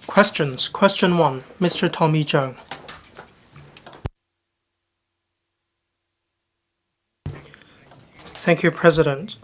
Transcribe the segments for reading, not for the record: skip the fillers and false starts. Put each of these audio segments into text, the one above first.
Questions. Question 1. Mr. Tommy CHEUNG. Thank you, President.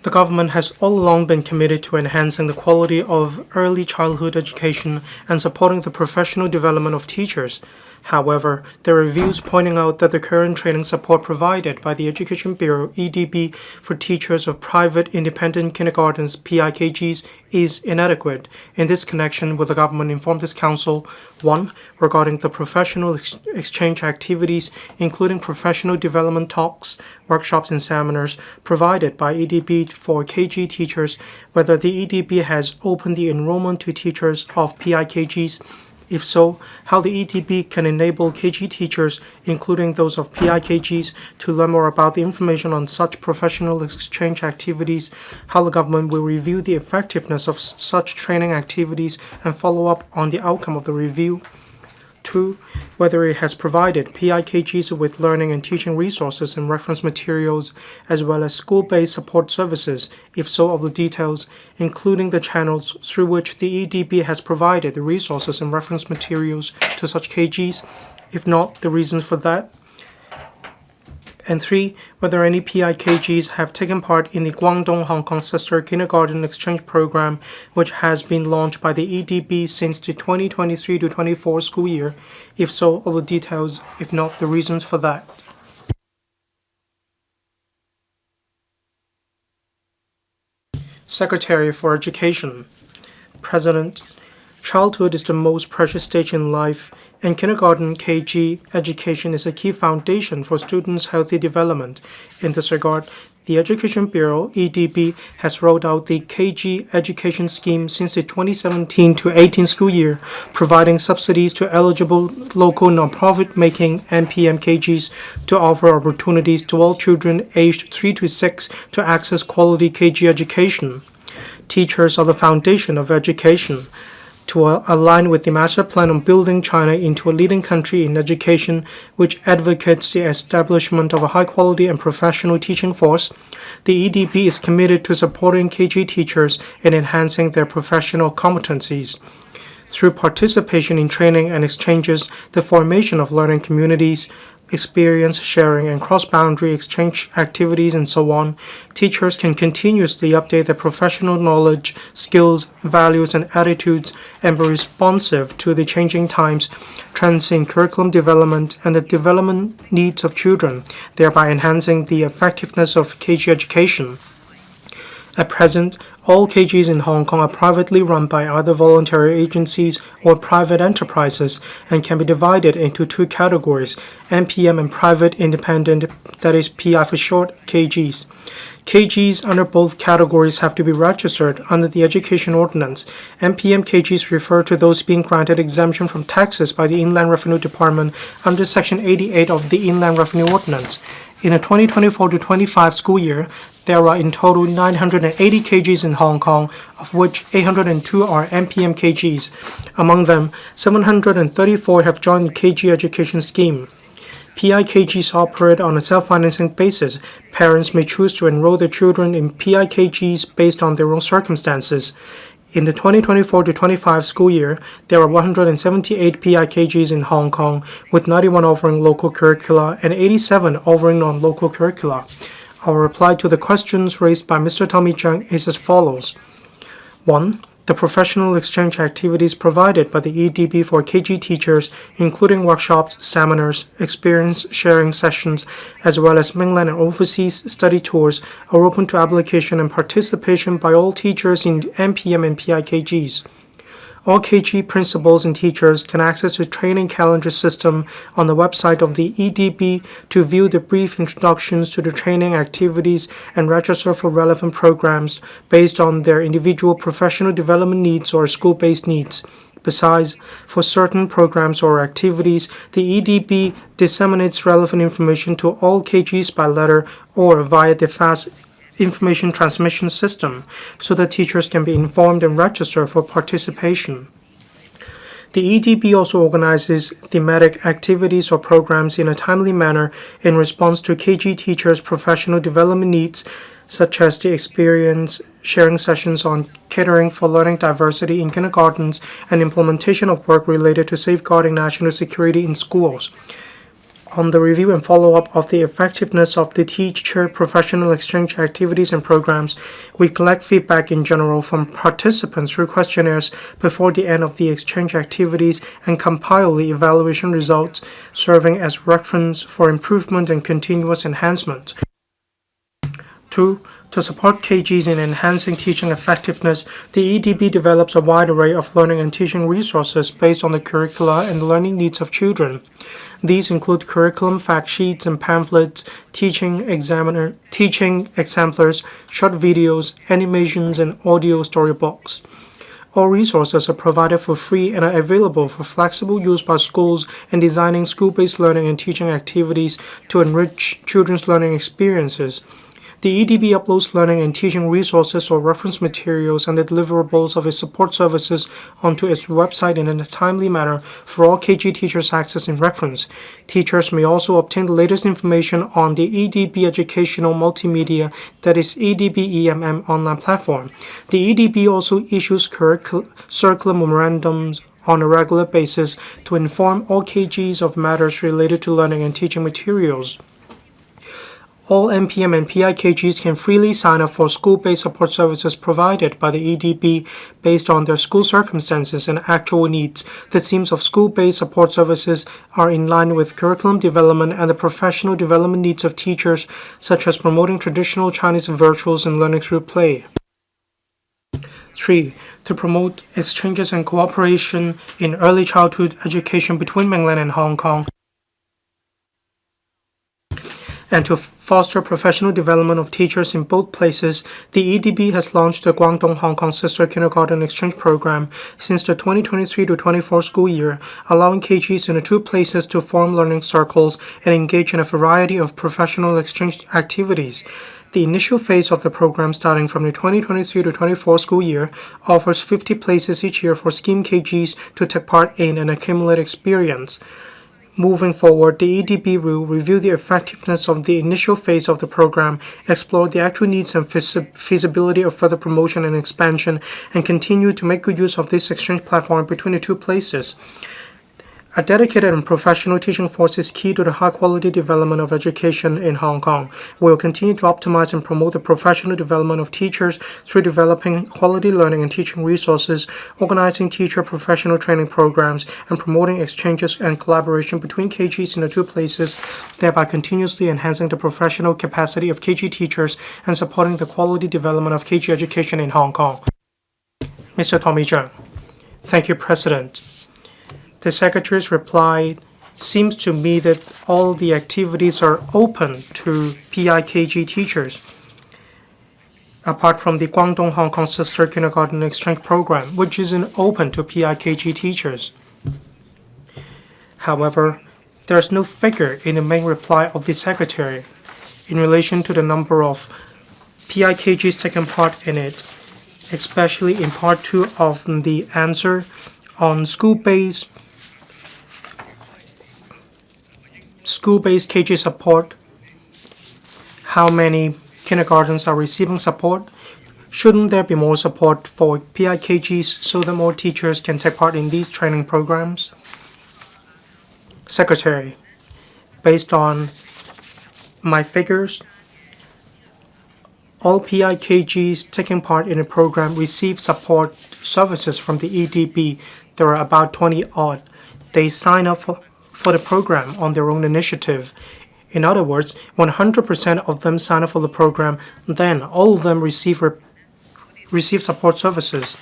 The government has all along been committed to enhancing the quality of early childhood education and supporting the professional development of teachers. However, there are views pointing out that the current training support provided by the Education Bureau (EDB) for teachers of private independent kindergartens (PIKGs) is inadequate. In this connection, will the government inform this Council 1. Regarding the professional exchange activities, including professional development talks, workshops and seminars provided by EDB for KG teachers, whether the EDB has opened the enrollment to teachers of PIKGs. If so, how the EDB can enable KG teachers, including those of PIKGs, to learn more about the information on such professional exchange activities, how the government will review the effectiveness of such training activities and follow up on the outcome of the review. 2. Whether it has provided PIKGs with learning and teaching resources and reference materials, as well as school-based support services. If so, of the details, including the channels through which the EDB has provided the resources and reference materials to such KGs. If not, the reasons for that. And 3. Whether any PIKGs have taken part in the Guangdong Hong Kong Sister Kindergarten Exchange Program, which has been launched by the EDB since the 2023-24 school year. If so, all the details. If not, the reasons for that. Secretary for Education. President. Childhood is the most precious stage in life, and kindergarten KG education is a key foundation for students' healthy development. In this regard, the Education Bureau (EDB) has rolled out the KG education scheme since the 2017-18 school year, providing subsidies to eligible local nonprofit making NPM KGs to offer opportunities to all children aged 3 to 6 to access quality KG education. Teachers are the foundation of education. To align with the Master Plan on building China into a leading country in education, which advocates the establishment of a high-quality and professional teaching force, the EDB is committed to supporting KG teachers in enhancing their professional competencies. Through participation in training and exchanges, the formation of learning communities, experience sharing and cross-boundary exchange activities and so on, teachers can continuously update their professional knowledge, skills, values, and attitudes and be responsive to the changing times, trends in curriculum development, and the development needs of children, thereby enhancing the effectiveness of KG education. At present, all KGs in Hong Kong are privately run by either voluntary agencies or private enterprises and can be divided into 2 categories, NPM and private independent, that is PI for short, KGs. KGs under both categories have to be registered under the Education Ordinance. NPM KGs refer to those being granted exemption from taxes by the Inland Revenue Department under Section 88 of the Inland Revenue Ordinance. In the 2024-25 school year, there are in total 980 KGs in Hong Kong, of which 802 are NPM KGs. Among them, 734 have joined the KG education scheme. PIKGs operate on a self-financing basis. Parents may choose to enroll their children in PIKGs based on their own circumstances. In the 2024-25 school year, there are 178 PIKGs in Hong Kong, with 91 offering local curricula and 87 offering non-local curricula. Our reply to the questions raised by Mr. Tommy CHEUNG is as follows. 1. The professional exchange activities provided by the EDB for KG teachers, including workshops, seminars, experience sharing sessions, as well as mainland and overseas study tours, are open to application and participation by all teachers in NPM and PIKGs. All KG principals and teachers can access the training calendar system on the website of the EDB to view the brief introductions to the training activities and register for relevant programs based on their individual professional development needs or school-based needs. Besides, for certain programs or activities, the EDB disseminates relevant information to all KGs by letter or via the fast information transmission system, so that teachers can be informed and register for participation. The EDB also organizes thematic activities or programs in a timely manner in response to KG teachers' professional development needs, such as the experience sharing sessions on catering for learning diversity in kindergartens and implementation of work related to safeguarding national security in schools. On the review and follow-up of the effectiveness of the teacher professional exchange activities and programs, we collect feedback in general from participants through questionnaires before the end of the exchange activities and compile the evaluation results, serving as reference for improvement and continuous enhancement. 2. To support KGs in enhancing teaching effectiveness, the EDB develops a wide array of learning and teaching resources based on the curricula and learning needs of children. These include curriculum fact sheets and pamphlets, teaching exemplars, short videos, animations, and audio storybooks. All resources are provided for free and are available for flexible use by schools in designing school-based learning and teaching activities to enrich children's learning experiences. The EDB uploads learning and teaching resources or reference materials and the deliverables of its support services onto its website in a timely manner for all KG teachers' access and reference. Teachers may also obtain the latest information on the EDB educational multimedia, that is EDB EMM online platform. The EDB also issues circular memorandums on a regular basis to inform all KGs of matters related to learning and teaching materials. All NPM and PIKGs can freely sign up for school-based support services provided by the EDB based on their school circumstances and actual needs. The themes of school-based support services are in line with curriculum development and the professional development needs of teachers, such as promoting traditional Chinese virtuals and learning through play. 3. To promote exchanges and cooperation in early childhood education between mainland and Hong Kong, and to foster professional development of teachers in both places, the EDB has launched the Guangdong-Hong Kong Sister Kindergarten Exchange Program since the 2023-24 school year, allowing KGs in the two places to form learning circles and engage in a variety of professional exchange activities. The initial phase of the program, starting from the 2023-24 school year, offers 50 places each year for scheme KGs to take part in and accumulate experience. Moving forward, the EDB will review the effectiveness of the initial phase of the program, explore the actual needs and feasibility of further promotion and expansion, and continue to make good use of this exchange platform between the two places. A dedicated and professional teaching force is key to the high-quality development of education in Hong Kong. We will continue to optimize and promote the professional development of teachers through developing quality learning and teaching resources, organizing teacher professional training programs, and promoting exchanges and collaboration between KGs in the two places, thereby continuously enhancing the professional capacity of KG teachers and supporting the quality development of KG education in Hong Kong. Mr. Tommy CHEUNG. Thank you, President. The Secretary's reply seems to me that all the activities are open to PIKG teachers, apart from the Guangdong Hong Kong Sister Kindergarten Exchange Program, which isn't open to PIKG teachers. However, there is no figure in the main reply of the Secretary in relation to the number of PIKGs taking part in it, especially in Part 2 of the answer on school-based KG support. How many kindergartens are receiving support? Shouldn't there be more support for PIKGs so that more teachers can take part in these training programs? Secretary, based on my figures, all PIKGs taking part in the program receive support services from the EDB. There are about 20 odd. They sign up for the program on their own initiative. In other words, 100% of them sign up for the program, then all of them receive support services.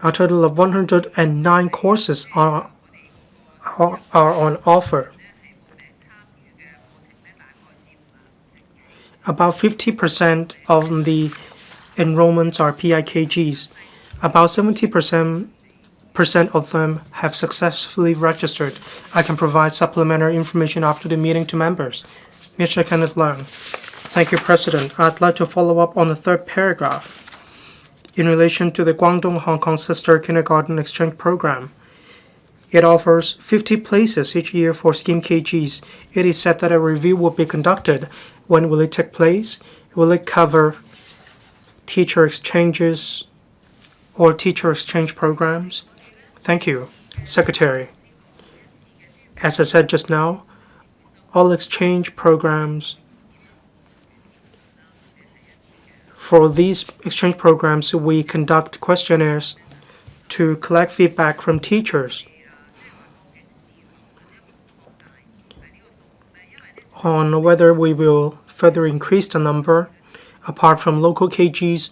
A total of 109 courses are on offer. About 50% of the enrollments are PIKGs. About 70% of them have successfully registered. I can provide supplementary information after the meeting to members. Mr. Kennedy WONG. Thank you, President. I'd like to follow up on the third paragraph. in relation to the Guangdong-Hong Kong Sister Kindergarten Exchange Program. It offers 50 places each year for scheme KGs. It is said that a review will be conducted. When will it take place? Will it cover teacher exchanges or teacher exchange programs? Thank you, Secretary. As I said just now, all exchange programs, for these exchange programs, we conduct questionnaires to collect feedback from teachers on whether we will further increase the number. Apart from local KGs,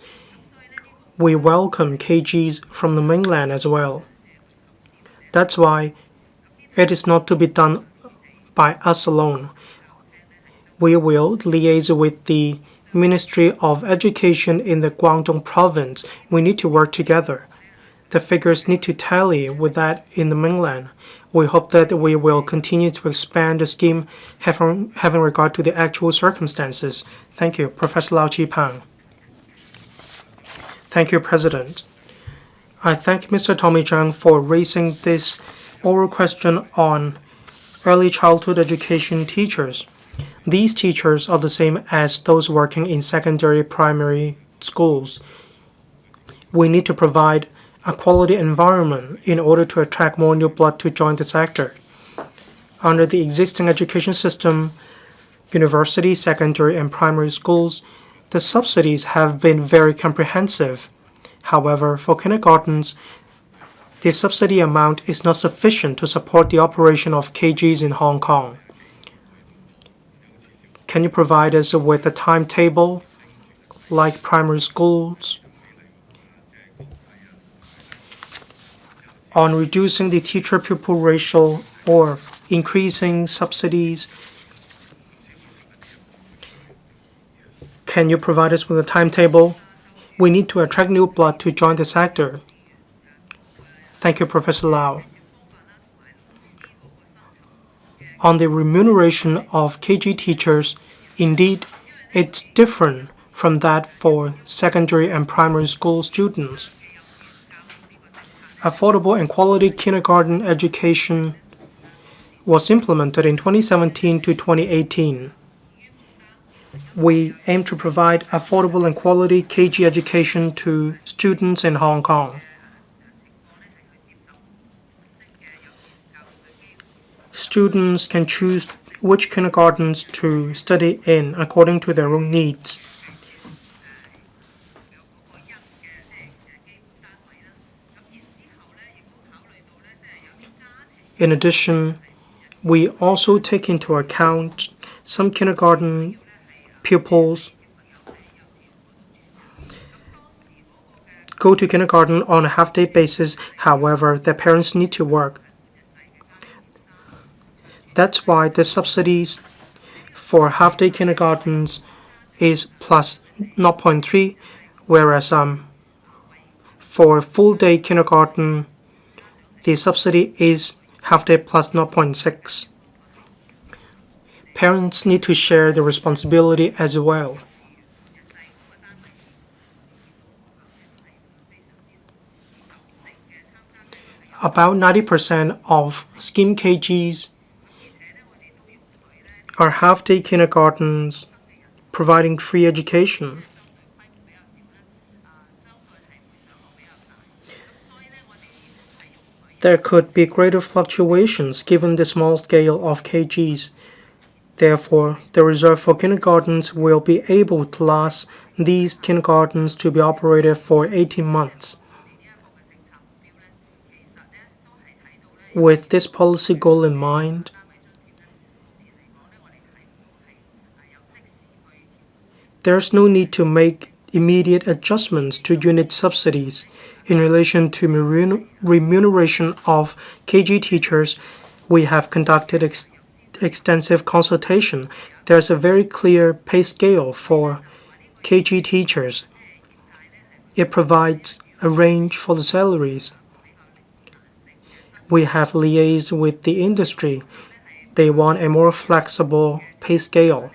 we welcome KGs from the mainland as well. That's why it is not to be done by us alone. We will liaise with the Ministry of Education in the Guangdong province. We need to work together. The figures need to tally with that in the mainland. We hope that we will continue to expand the scheme having regard to the actual circumstances. Thank you, Professor Lau Chi-Pang. Thank you, President. I thank Mr. Tommy CHEUNG for raising this oral question on early childhood education teachers. These teachers are the same as those working in secondary primary schools. We need to provide a quality environment in order to attract more new blood to join the sector. Under the existing education system, university, secondary, and primary schools, the subsidies have been very comprehensive. However, for kindergartens, the subsidy amount is not sufficient to support the operation of KGs in Hong Kong. Can you provide us with a timetable, like primary schools, on reducing the teacher-pupil ratio or increasing subsidies? Can you provide us with a timetable? We need to attract new blood to join the sector. Thank you, Professor Lau. On the remuneration of KG teachers, indeed, it's different from that for secondary and primary school students. Affordable and quality kindergarten education was implemented in 2017 to 2018. We aim to provide affordable and quality KG education to students in Hong Kong. Students can choose which kindergartens to study in according to their own needs. In addition, we also take into account some kindergarten pupils go to kindergarten on a half-day basis. However, their parents need to work. That's why the subsidies for half-day kindergartens is plus 0.3, whereas for full-day kindergarten, the subsidy is half-day plus 0.6. Parents need to share the responsibility as well. About 90% of scheme KGs are half-day kindergartens providing free education. There could be greater fluctuations given the small scale of KGs. Therefore, the reserve for kindergartens will be able to last these kindergartens to be operated for 18 months. With this policy goal in mind, there's no need to make immediate adjustments to unit subsidies. In relation to remuneration of KG teachers, we have conducted extensive consultation. There's a very clear pay scale for KG teachers. It provides a range for the salaries. We have liaised with the industry. They want a more flexible pay scale.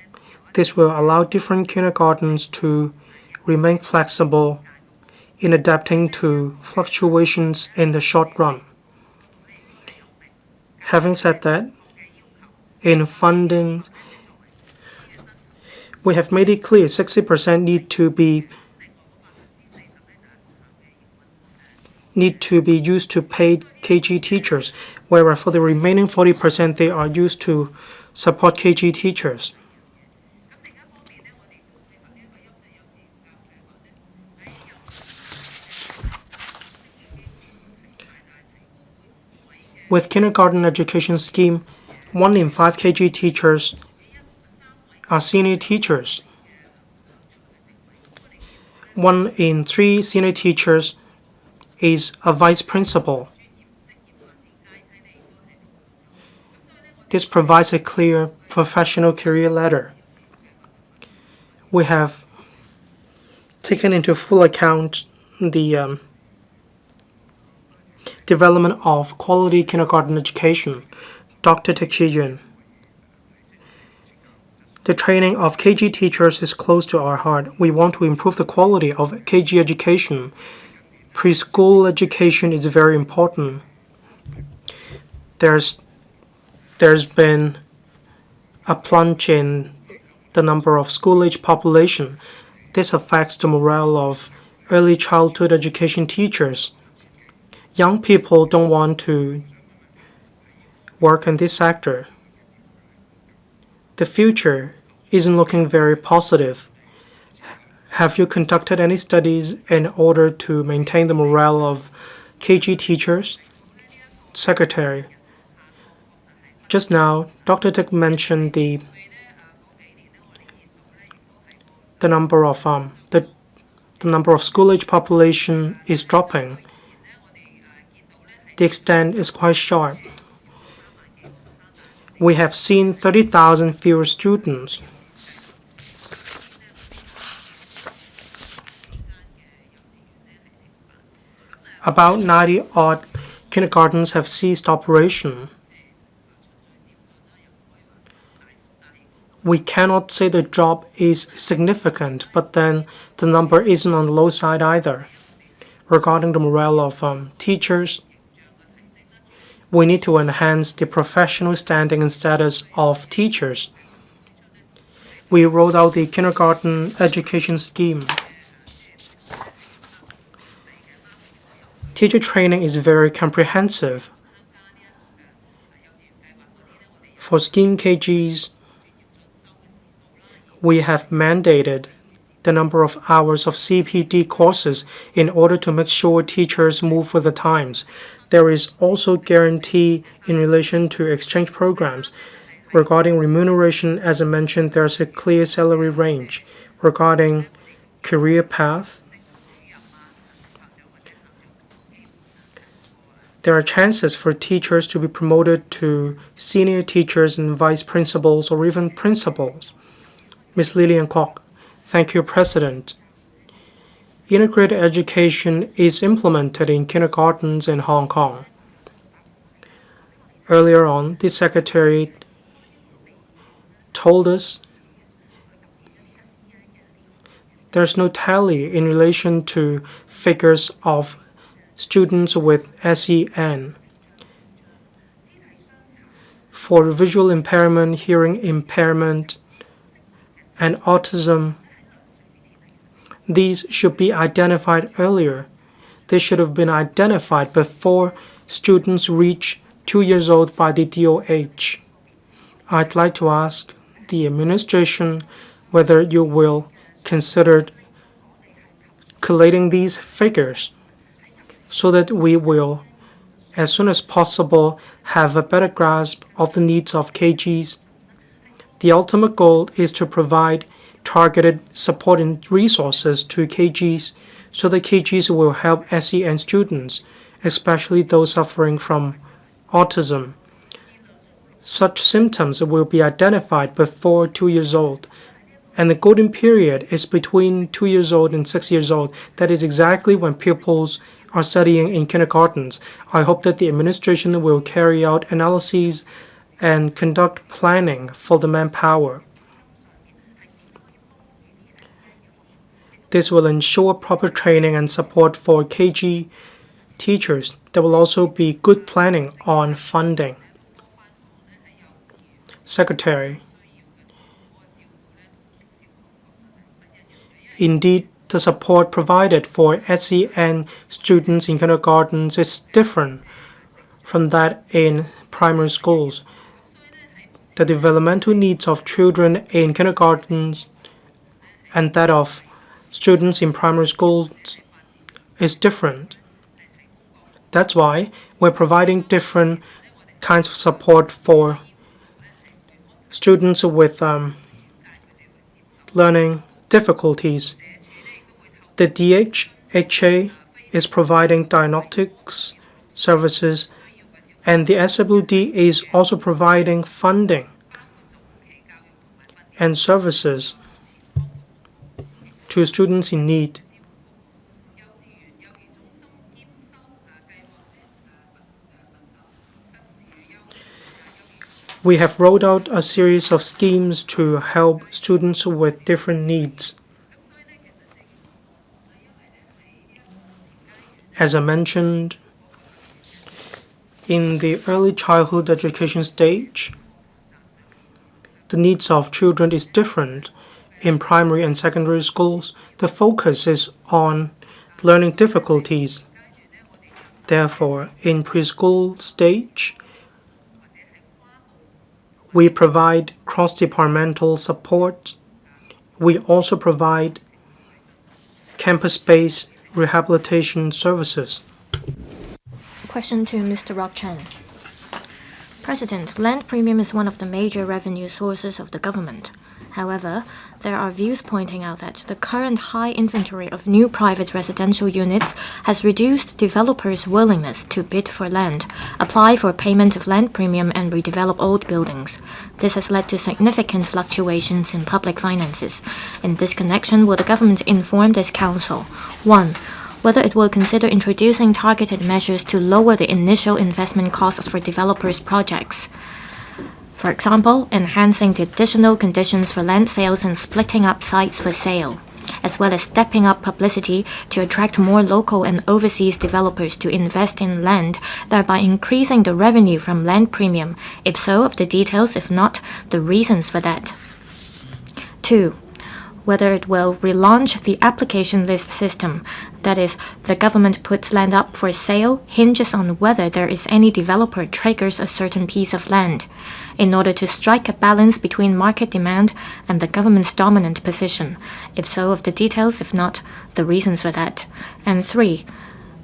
This will allow different kindergartens to remain flexible in adapting to fluctuations in the short run. Having said that, in funding, we have made it clear 60% need to be used to paid KG teachers, whereas for the remaining 40% they are used to support KG teachers. With kindergarten education scheme, 1 in 5 KG teachers are senior teachers. 1 in 3 senior teachers is a vice principal. This provides a clear professional career ladder. We have taken into full account the development of quality kindergarten education. Dr. TSE Yun. The training of KG teachers is close to our heart. We want to improve the quality of KG education. Preschool education is very important. There's been a plunge in the number of school-age population. This affects the morale of early childhood education teachers. Young people don't want to work in this sector. The future isn't looking very positive. Have you conducted any studies in order to maintain the morale of KG teachers? Secretary. Just now, Dr. Dick mentioned the number of school-age population is dropping. The extent is quite sharp. We have seen 30,000 fewer students. About 90-odd kindergartens have ceased operation. We cannot say the drop is significant, but then the number isn't on the low side either. Regarding the morale of teachers, we need to enhance the professional standing and status of teachers. We rolled out the kindergarten education scheme. Teacher training is very comprehensive. For scheme KGs, we have mandated the number of hours of CPD courses in order to make sure teachers move with the times. There is also guarantee in relation to exchange programs. Regarding remuneration, as I mentioned, there's a clear salary range. Regarding career path, there are chances for teachers to be promoted to senior teachers and vice principals or even principals. Ms. Lillian Kwok. Thank you, President. Integrated education is implemented in kindergartens in Hong Kong. Earlier on, the Secretary told us there's no tally in relation to figures of students with SEN. For visual impairment, hearing impairment, and autism, these should be identified earlier. They should have been identified before students reach 2 years old by the DOH. I'd like to ask the administration whether you will consider collating these figures so that we will, as soon as possible, have a better grasp of the needs of KGs. The ultimate goal is to provide targeted support and resources to KGs so that KGs will help SEN students, especially those suffering from autism. Such symptoms will be identified before 2 years old, and the golden period is between 2 years old and 6 years old. That is exactly when pupils are studying in kindergartens. I hope that the administration will carry out analyses and conduct planning for the manpower. This will ensure proper training and support for KG teachers. There will also be good planning on funding. Secretary. Indeed, the support provided for SEN students in kindergartens is different from that in primary schools. The developmental needs of children in kindergartens and that of students in primary schools is different. That's why we're providing different kinds of support for students with learning difficulties. The DHHA is providing diagnostics services, and the SWD is also providing funding and services to students in need. We have rolled out a series of schemes to help students with different needs. As I mentioned, in the early childhood education stage, the needs of children is different. In primary and secondary schools, the focus is on learning difficulties. Therefore, in preschool stage, we provide cross-departmental support. We also provide campus-based rehabilitation services. Question to Mr. Rock Chen. President, land premium is one of the major revenue sources of the government. However, there are views pointing out that the current high inventory of new private residential units has reduced developers' willingness to bid for land, apply for payment of land premium, and redevelop old buildings. This has led to significant fluctuations in public finances. In this connection, will the government inform this council? 1. Whether it will consider introducing targeted measures to lower the initial investment costs for developers' projects. For example, enhancing the additional conditions for land sales and splitting up sites for sale, as well as stepping up publicity to attract more local and overseas developers to invest in land, thereby increasing the revenue from land premium. If so, of the details, if not, the reasons for that. 2. Whether it will relaunch the application list system, that is, the government puts land up for sale, hinges on whether there is any developer triggers a certain piece of land, in order to strike a balance between market demand and the government's dominant position. If so, of the details, if not, the reasons for that. And 3.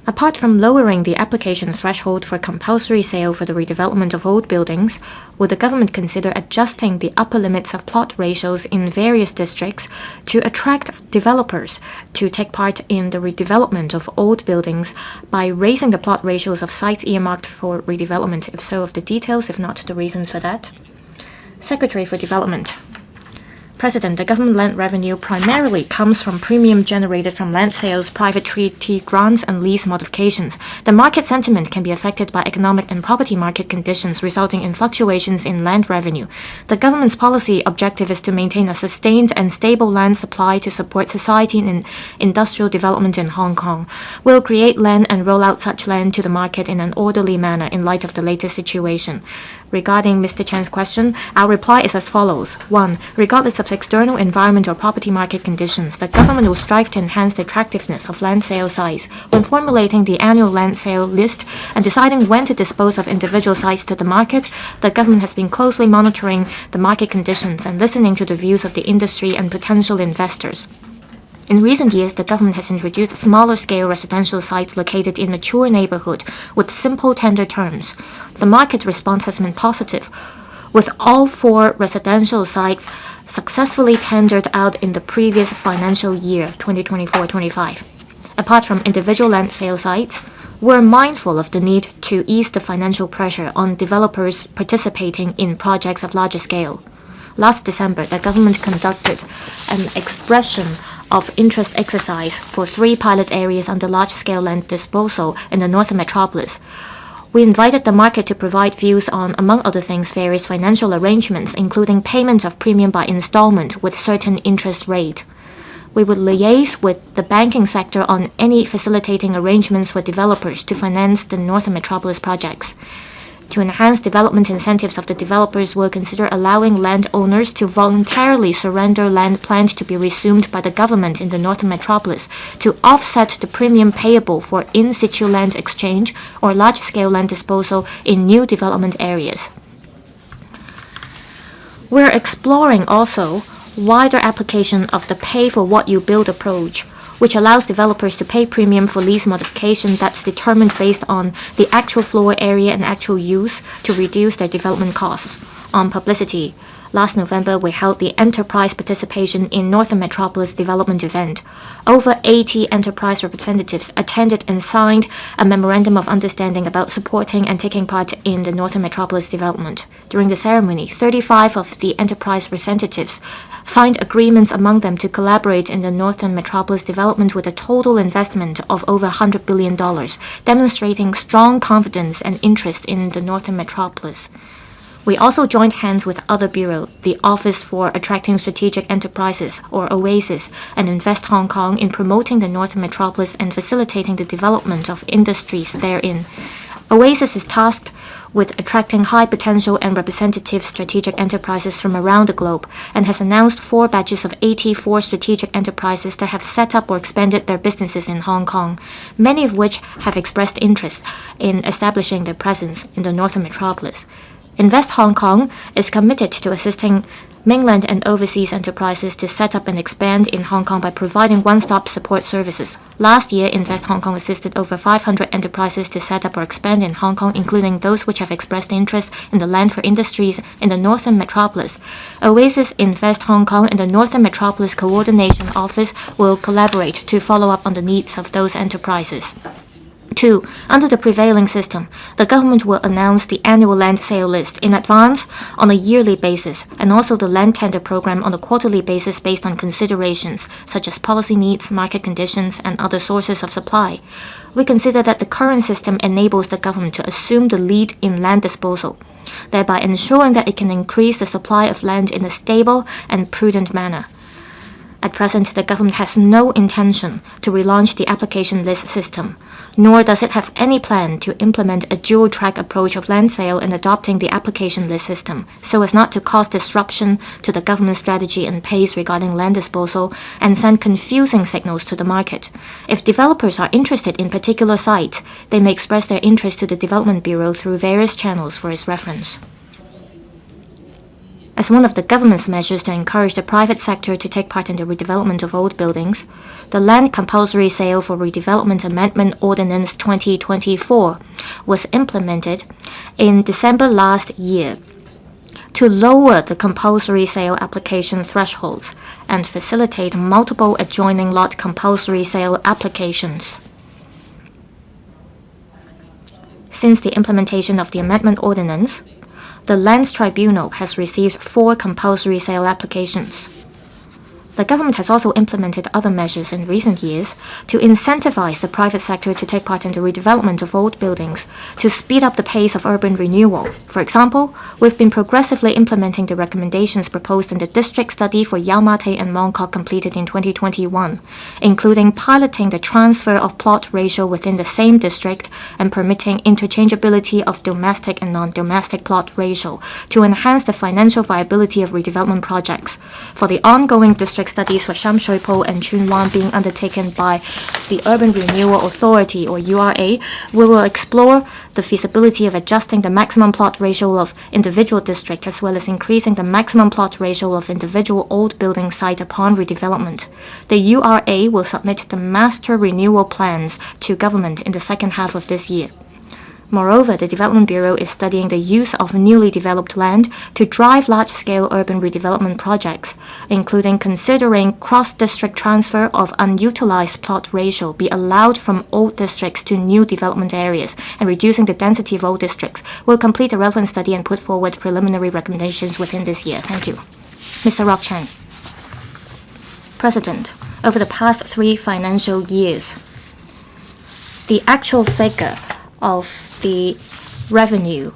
Apart from lowering the application threshold for compulsory sale for the redevelopment of old buildings, would the government consider adjusting the upper limits of plot ratios in various districts to attract developers to take part in the redevelopment of old buildings by raising the plot ratios of sites earmarked for redevelopment? If so, of the details, if not, the reasons for that. Secretary for Development. President, the government land revenue primarily comes from premium generated from land sales, private treaty grants, and lease modifications. The market sentiment can be affected by economic and property market conditions, resulting in fluctuations in land revenue. The government's policy objective is to maintain a sustained and stable land supply to support society and industrial development in Hong Kong. We'll create land and roll out such land to the market in an orderly manner in light of the latest situation. Regarding Mr. Chen's question, our reply is as follows. 1. Regardless of external environment or property market conditions, the government will strive to enhance the attractiveness of land sale sites. When formulating the annual land sale list and deciding when to dispose of individual sites to the market, the government has been closely monitoring the market conditions and listening to the views of the industry and potential investors. In recent years, the government has introduced smaller-scale residential sites located in mature neighborhood with simple tender terms. The market response has been positive, with all 4 residential sites successfully tendered out in the previous financial year of 2024-25. Apart from individual land sale sites, we're mindful of the need to ease the financial pressure on developers participating in projects of larger scale. Last December, the government conducted an expression of interest exercise for 3 pilot areas under large-scale land disposal in the Northern Metropolis. We invited the market to provide views on, among other things, various financial arrangements, including payment of premium by installment with certain interest rate. We would liaise with the banking sector on any facilitating arrangements for developers to finance the Northern Metropolis projects. To enhance development incentives of the developers, we'll consider allowing landowners to voluntarily surrender land planned to be resumed by the government in the Northern Metropolis to offset the premium payable for in-situ land exchange or large-scale land disposal in new development areas. We're exploring also wider application of the pay-for-what-you-build approach, which allows developers to pay premium for lease modification that's determined based on the actual floor area and actual use to reduce their development costs. On publicity, last November we held the Enterprise Participation in Northern Metropolis Development event. Over 80 enterprise representatives attended and signed a memorandum of understanding about supporting and taking part in the Northern Metropolis development. During the ceremony, 35 of the enterprise representatives signed agreements among them to collaborate in the Northern Metropolis development with a total investment of over $100 billion, demonstrating strong confidence and interest in the Northern Metropolis. We also joined hands with other bureaus, the Office for Attracting Strategic Enterprises, or OASIS, and Invest Hong Kong in promoting the Northern Metropolis and facilitating the development of industries therein. OASIS is tasked with attracting high potential and representative strategic enterprises from around the globe and has announced 4 batches of 84 strategic enterprises that have set up or expanded their businesses in Hong Kong, many of which have expressed interest in establishing their presence in the Northern Metropolis. Invest Hong Kong is committed to assisting mainland and overseas enterprises to set up and expand in Hong Kong by providing one-stop support services. Last year, Invest Hong Kong assisted over 500 enterprises to set up or expand in Hong Kong, including those which have expressed interest in the land for industries in the Northern Metropolis. OASIS, Invest Hong Kong, and the Northern Metropolis Coordination Office will collaborate to follow up on the needs of those enterprises. 2. Under the prevailing system, the government will announce the annual land sale list in advance on a yearly basis, and also the land tender program on a quarterly basis based on considerations such as policy needs, market conditions, and other sources of supply. We consider that the current system enables the government to assume the lead in land disposal, thereby ensuring that it can increase the supply of land in a stable and prudent manner. At present, the government has no intention to relaunch the application list system, nor does it have any plan to implement a dual-track approach of land sale and adopting the application list system, so as not to cause disruption to the government's strategy and pace regarding land disposal and send confusing signals to the market. If developers are interested in particular sites, they may express their interest to the Development Bureau through various channels for its reference. As one of the government's measures to encourage the private sector to take part in the redevelopment of old buildings, the Land Compulsory Sale for Redevelopment Amendment Ordinance 2024 was implemented in December last year to lower the compulsory sale application thresholds and facilitate multiple adjoining lot compulsory sale applications. Since the implementation of the amendment ordinance, the Lands Tribunal has received 4 compulsory sale applications. The government has also implemented other measures in recent years to incentivize the private sector to take part in the redevelopment of old buildings to speed up the pace of urban renewal. For example, we've been progressively implementing the recommendations proposed in the district study for Yau Ma Tei and Mong Kok completed in 2021, including piloting the transfer of plot ratio within the same district and permitting interchangeability of domestic and non-domestic plot ratio to enhance the financial viability of redevelopment projects. For the ongoing district studies for Sham Shui Po and Chun Wan being undertaken by the Urban Renewal Authority, or URA, we will explore the feasibility of adjusting the maximum plot ratio of individual districts as well as increasing the maximum plot ratio of individual old building site upon redevelopment. The URA will submit the master renewal plans to government in the second half of this year. Moreover, the Development Bureau is studying the use of newly developed land to drive large-scale urban redevelopment projects, including considering cross-district transfer of unutilized plot ratio be allowed from old districts to new development areas and reducing the density of old districts. We'll complete a relevant study and put forward preliminary recommendations within this year. Thank you. Mr. Rock CHEN. President, over the past 3 financial years, the actual figure of the revenue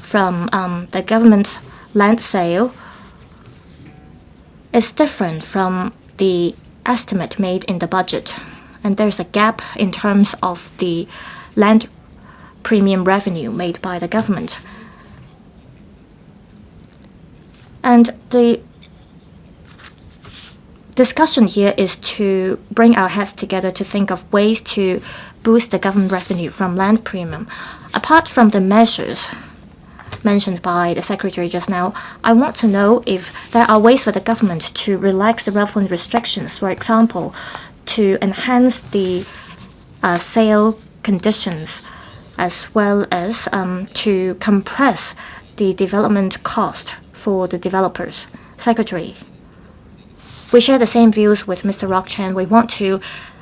from the government's land sale is different from the estimate made in the budget, and there's a gap in terms of the land premium revenue made by the government. And the discussion here is to bring our heads together to think of ways to boost the government revenue from land premium. Apart from the measures mentioned by the Secretary just now, I want to know if there are ways for the government to relax the relevant restrictions, for example, to enhance the sale conditions, as well as to compress the development cost for the developers. Secretary, we share the same views with Mr. Rock Chen. We want to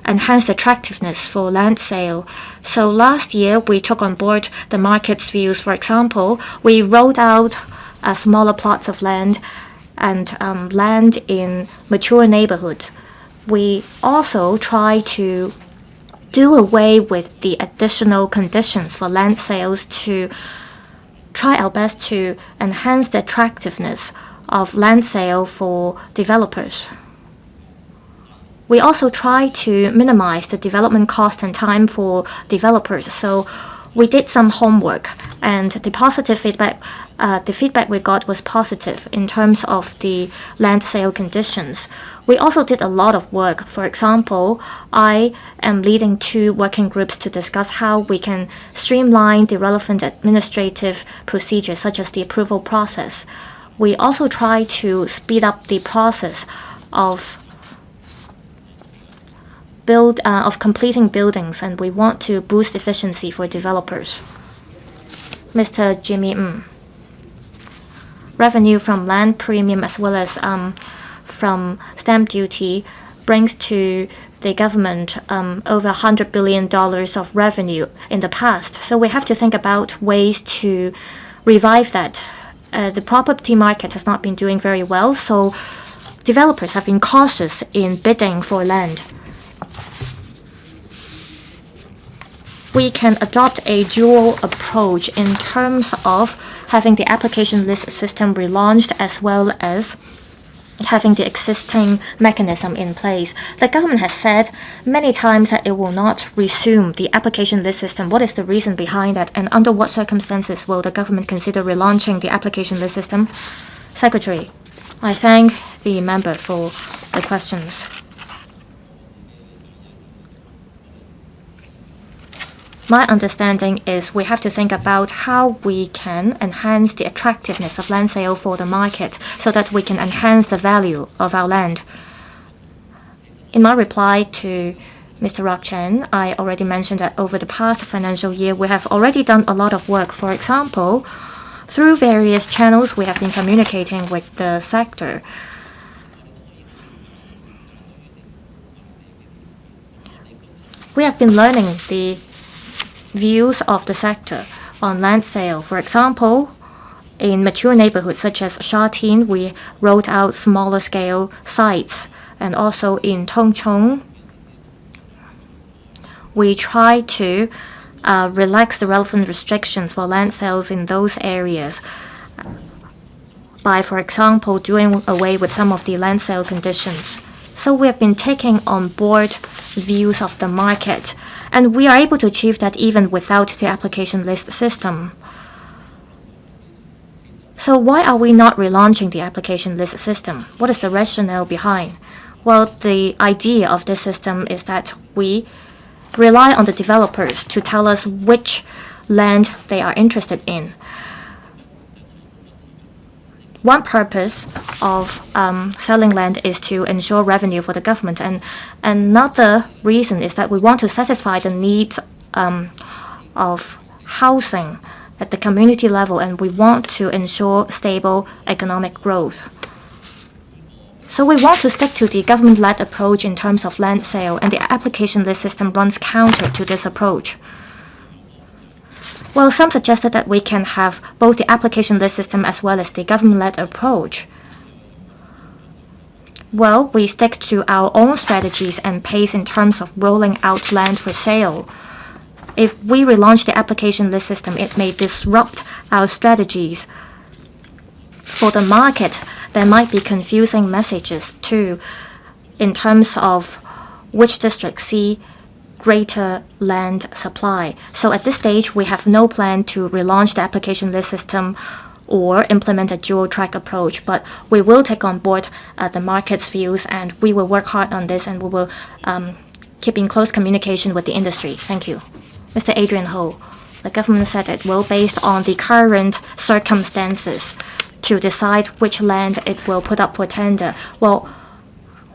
enhance the attractiveness for land sale. So last year, we took on board the market's views. For example, we rolled out smaller plots of land and land in mature neighborhoods. We also try to do away with the additional conditions for land sales to try our best to enhance the attractiveness of land sale for developers. We also try to minimize the development cost and time for developers. So we did some homework, and the feedback we got was positive in terms of the land sale conditions. We also did a lot of work. For example, I am leading 2 working groups to discuss how we can streamline the relevant administrative procedures, such as the approval process. We also try to speed up the process of completing buildings, and we want to boost efficiency for developers. Mr. Jimmy Ng. Revenue from land premium as well as from stamp duty brings to the government over $100 billion of revenue in the past. So we have to think about ways to revive that. The property market has not been doing very well, so developers have been cautious in bidding for land. We can adopt a dual approach in terms of having the application list system relaunched as well as having the existing mechanism in place. The government has said many times that it will not resume the application list system. What is the reason behind that, and under what circumstances will the government consider relaunching the application list system? Secretary, I thank the member for the questions. My understanding is we have to think about how we can enhance the attractiveness of land sale for the market so that we can enhance the value of our land. In my reply to Mr. Rock Chen, I already mentioned that over the past financial year, we have already done a lot of work. For example, through various channels, we have been communicating with the sector. We have been learning the views of the sector on land sale. For example, in mature neighborhoods such as Sha Tin, we rolled out smaller scale sites, and also in Tongchong, we try to relax the relevant restrictions for land sales in those areas by, for example, doing away with some of the land sale conditions. So we have been taking on board views of the market, and we are able to achieve that even without the application list system. So why are we not relaunching the application list system? What is the rationale behind? Well, the idea of this system is that we rely on the developers to tell us which land they are interested in. One purpose of selling land is to ensure revenue for the government, and another reason is that we want to satisfy the needs of housing at the community level, and we want to ensure stable economic growth. So we want to stick to the government-led approach in terms of land sale, and the application list system runs counter to this approach. Well, some suggested that we can have both the application list system as well as the government-led approach. Well, we stick to our own strategies and pace in terms of rolling out land for sale. If we relaunch the application list system, it may disrupt our strategies. For the market, there might be confusing messages too. in terms of which districts see greater land supply. So at this stage, we have no plan to relaunch the application list system or implement a dual-track approach, but we will take on board the market's views, and we will work hard on this, and we will keep in close communication with the industry. Thank you. Mr. Adrian Ho, the government said it will, based on the current circumstances, to decide which land it will put up for tender. Well,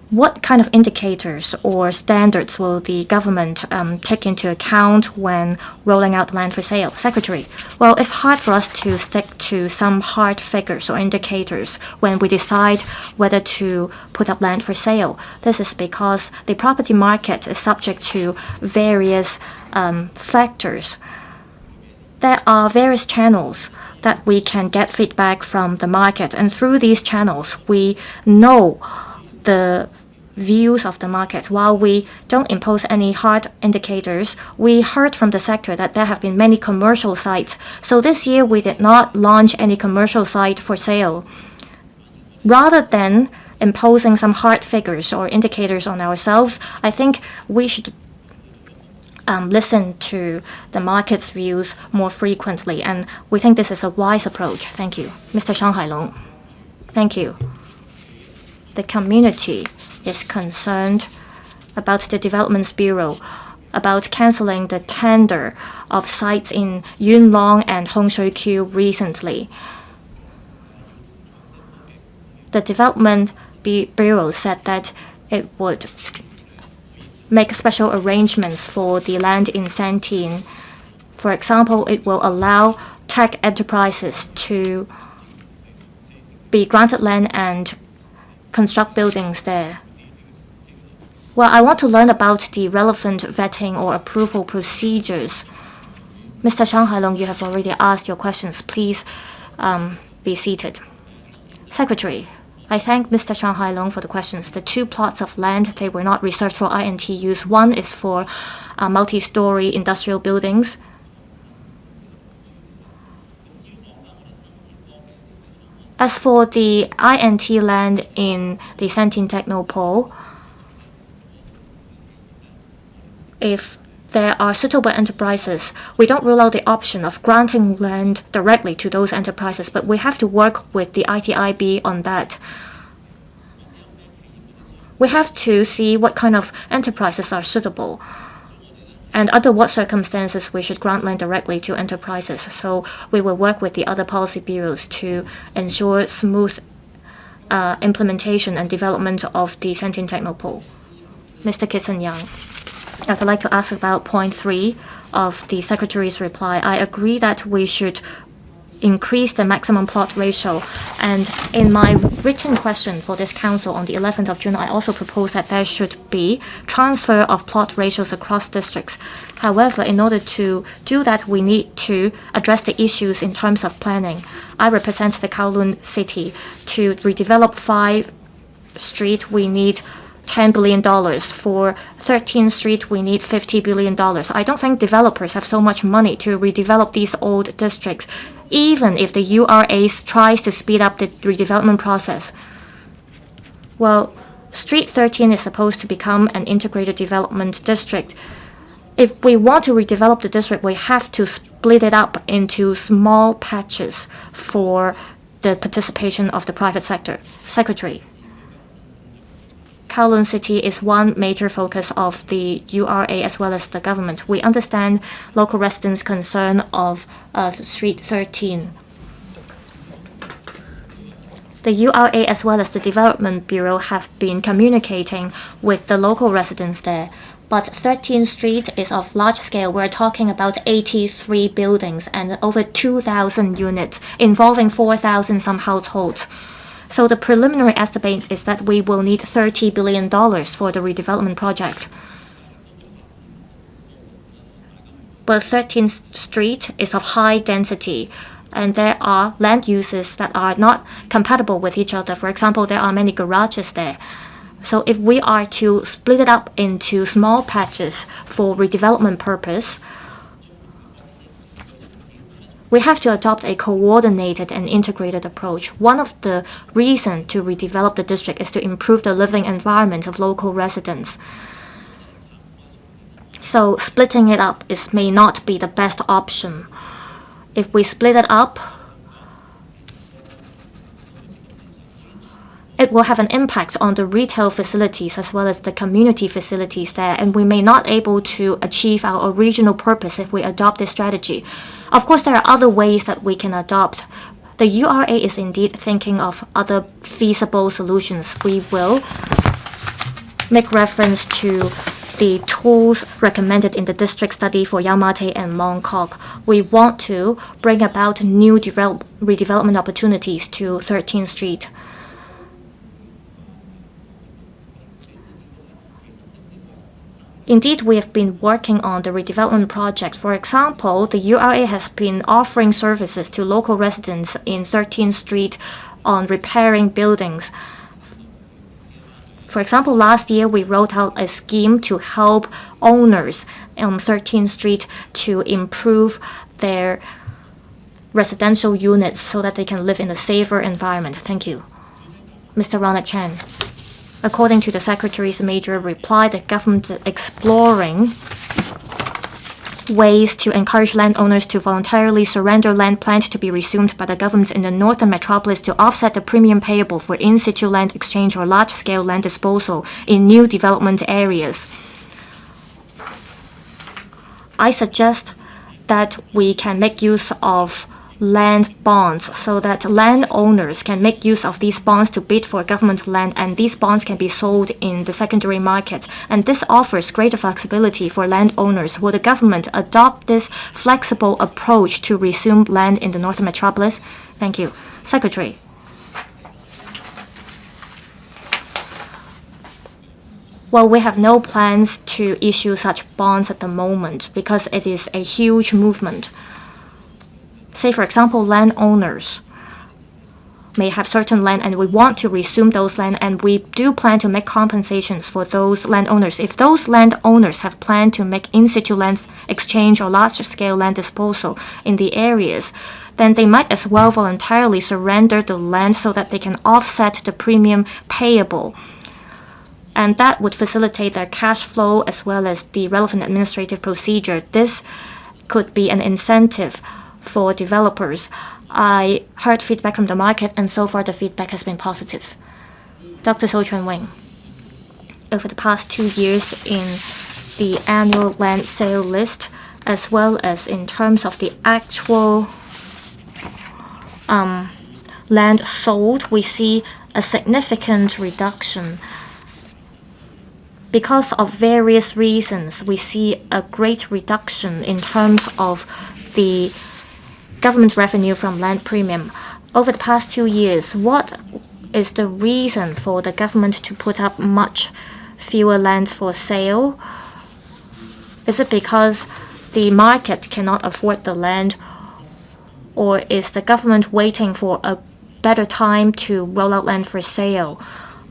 what kind of indicators or standards will the government take into account when rolling out land for sale? Secretary, well, it's hard for us to stick to some hard figures or indicators when we decide whether to put up land for sale. This is because the property market is subject to various factors. There are various channels that we can get feedback from the market, and through these channels, we know the views of the market. While we don't impose any hard indicators, we heard from the sector that there have been many commercial sites. So this year, we did not launch any commercial site for sale. Rather than imposing some hard figures or indicators on ourselves, I think we should listen to the market's views more frequently, and we think this is a wise approach. Thank you. Mr. Zhang Hailong. Thank you. The community is concerned about the Development Bureau, about canceling the tender of sites in Yuen Long and Hong Shui recently. The Development Bureau said that it would make special arrangements for the land in Santine. For example, it will allow tech enterprises to be granted land and construct buildings there. Well, I want to learn about the relevant vetting or approval procedures. Mr. Zhang Hailong, you have already asked your questions. Please be seated. Secretary, I thank Mr. Zhang Hailong for the questions. The two plots of land, they were not reserved for INT use. One is for multi-story industrial buildings. As for the INT land in the Santine Technopole, if there are suitable enterprises, we don't rule out the option of granting land directly to those enterprises, but we have to work with the ITIB on that. We have to see what kind of enterprises are suitable and under what circumstances we should grant land directly to enterprises. So we will work with the other policy bureaus to ensure smooth implementation and development of the Santine Technopole. Mr. Kitson Young, I'd like to ask about point 3 of the Secretary's reply. I agree that we should increase the maximum plot ratio. And in my written question for this council on the 11th of June, I also proposed that there should be transfer of plot ratios across districts. However, in order to do that, we need to address the issues in terms of planning. I represent the Kowloon City. To redevelop 5 streets, we need $10 billion. For 13th Street, we need $50 billion. I don't think developers have so much money to redevelop these old districts, even if the URA tries to speed up the redevelopment process. Well, Street 13 is supposed to become an integrated development district. If we want to redevelop the district, we have to split it up into small patches for the participation of the private sector. Secretary, Kowloon City is one major focus of the URA as well as the government. We understand local residents' concern of Street 13. The URA as well as the Development Bureau have been communicating with the local residents there. But 13th Street is of large scale. We're talking about 83 buildings and over 2,000 units involving 4,000 some households. So the preliminary estimate is that we will need $30 billion for the redevelopment project. But 13th Street is of high density, and there are land uses that are not compatible with each other. For example, there are many garages there. So if we are to split it up into small patches for redevelopment purpose, We have to adopt a coordinated and integrated approach. One of the reasons to redevelop the district is to improve the living environment of local residents. So splitting it up may not be the best option. If we split it up, it will have an impact on the retail facilities as well as the community facilities there, and we may not be able to achieve our original purpose if we adopt this strategy. Of course, there are other ways that we can adopt. The URA is indeed thinking of other feasible solutions. We will make reference to the tools recommended in the district study for Yau Ma Tei and Mong Kok. We want to bring about new redevelopment opportunities to 13th Street. Indeed, we have been working on the redevelopment project. For example, the URA has been offering services to local residents in 13th Street on repairing buildings. For example, last year we wrote out a scheme to help owners on 13th Street to improve their residential units so that they can live in a safer environment. Thank you. Mr. Ron Rock CHEN. According to the Secretary's major reply, the government is exploring ways to encourage landowners to voluntarily surrender land planned to be resumed by the government in the northern metropolis to offset the premium payable for in-situ land exchange or large-scale land disposal in new development areas. I suggest that we can make use of land bonds so that landowners can make use of these bonds to bid for government land, and these bonds can be sold in the secondary market. And this offers greater flexibility for landowners. Will the government adopt this flexible approach to resume land in the northern metropolis? Thank you. Secretary. Well, we have no plans to issue such bonds at the moment because it is a huge movement. Say, for example, landowners may have certain land and we want to resume those land, and we do plan to make compensations for those landowners. If those landowners have planned to make in-situ land exchange or large-scale land disposal in the areas, then they might as well voluntarily surrender the land so that they can offset the premium payable. And that would facilitate their cash flow as well as the relevant administrative procedure. This could be an incentive for developers. I heard feedback from the market, and so far the feedback has been positive. Dr. So Chun Wing. Over the past 2 years in the annual land sale list, as well as in terms of the actual land sold, we see a significant reduction. Because of various reasons, we see a great reduction in terms of the government revenue from land premium. Over the past 2 years, what is the reason for the government to put up much fewer lands for sale? Is it because the market cannot afford the land, or is the government waiting for a better time to roll out land for sale?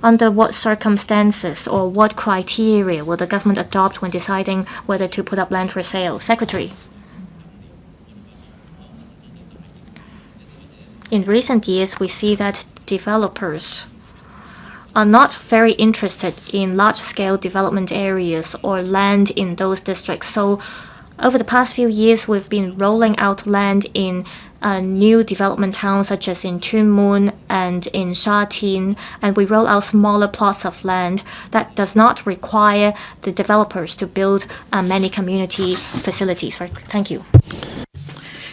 Under what circumstances or what criteria will the government adopt when deciding whether to put up land for sale? Secretary. In recent years, we see that developers are not very interested in large-scale development areas or land in those districts. So over the past few years, we've been rolling out land in new development towns such as in Tuen Mun and in Sha Tin, and we roll out smaller plots of land that does not require the developers to build many community facilities. Thank you.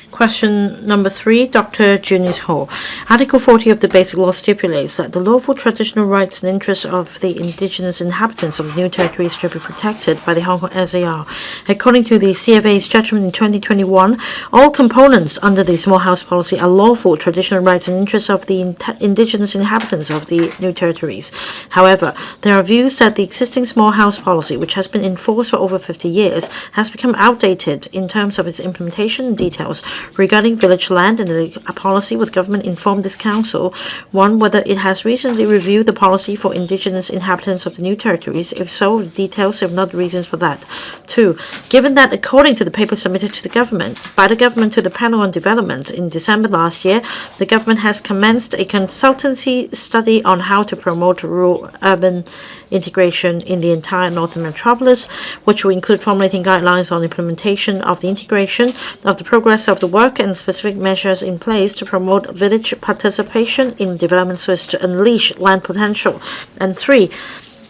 Question number 3, Dr. Junius Ho. Article 40 of the Basic Law stipulates that the lawful traditional rights and interests of the indigenous inhabitants of new territories should be protected by the Hong Kong SAR. According to the CFA's judgment in 2021, all components under the small house policy are lawful traditional rights and interests of the indigenous inhabitants of the new territories. However, there are views that the existing small house policy, which has been enforced for over 50 years, has become outdated in terms of its implementation and details, regarding village land and the policy, would government inform this council, 1, whether it has recently reviewed the policy for indigenous inhabitants of the new territories? If so, the details, if not the reasons for that. 2, given that according to the paper submitted to the government, by the government to the panel on development in December last year, the government has commenced a consultancy study on how to promote rural-urban integration in the entire northern metropolis, which will include formulating guidelines on implementation of the integration, of the progress of the work, and specific measures in place to promote village participation in development so as to unleash land potential. And 3,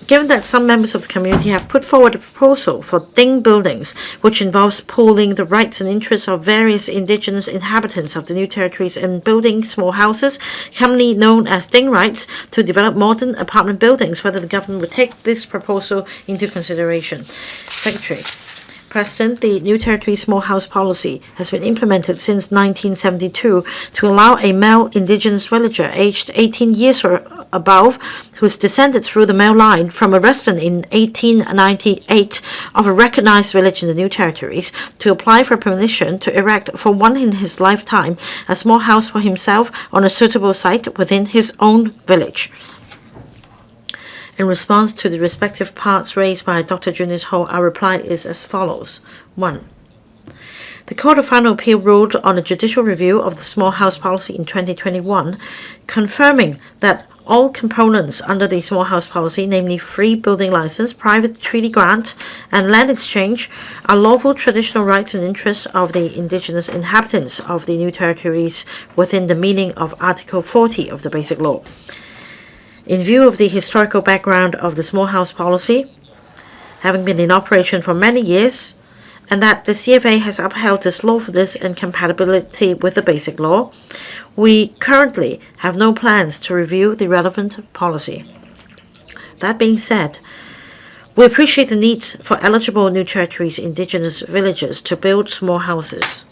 given that some members of the community have put forward a proposal for ding buildings, which involves pooling the rights and interests of various indigenous inhabitants of the new territories and building small houses, commonly known as ding rights, to develop modern apartment buildings, whether the government would take this proposal into consideration. Secretary. President, the New Territory Small House Policy has been implemented since 1972 to allow a male indigenous villager aged 18 years or above, who is descended through the male line from a resident in 1898 of a recognized village in the New Territories, to apply for permission to erect for one in his lifetime a small house for himself on a suitable site within his own village. In response to the respective parts raised by Dr. Junius Ho, our reply is as follows. 1. The Court of Final Appeal ruled on a judicial review of the Small House Policy in 2021, confirming that all components under the Small House Policy, namely free building license, private treaty grant, and land exchange, are lawful traditional rights and interests of the indigenous inhabitants of the new territories within the meaning of Article 40 of the Basic Law. In view of the historical background of the Small House Policy, having been in operation for many years, and that the CFA has upheld its lawfulness and compatibility with the Basic Law, we currently have no plans to review the relevant policy. That being said, we appreciate the needs for eligible New Territories indigenous villagers to build small houses.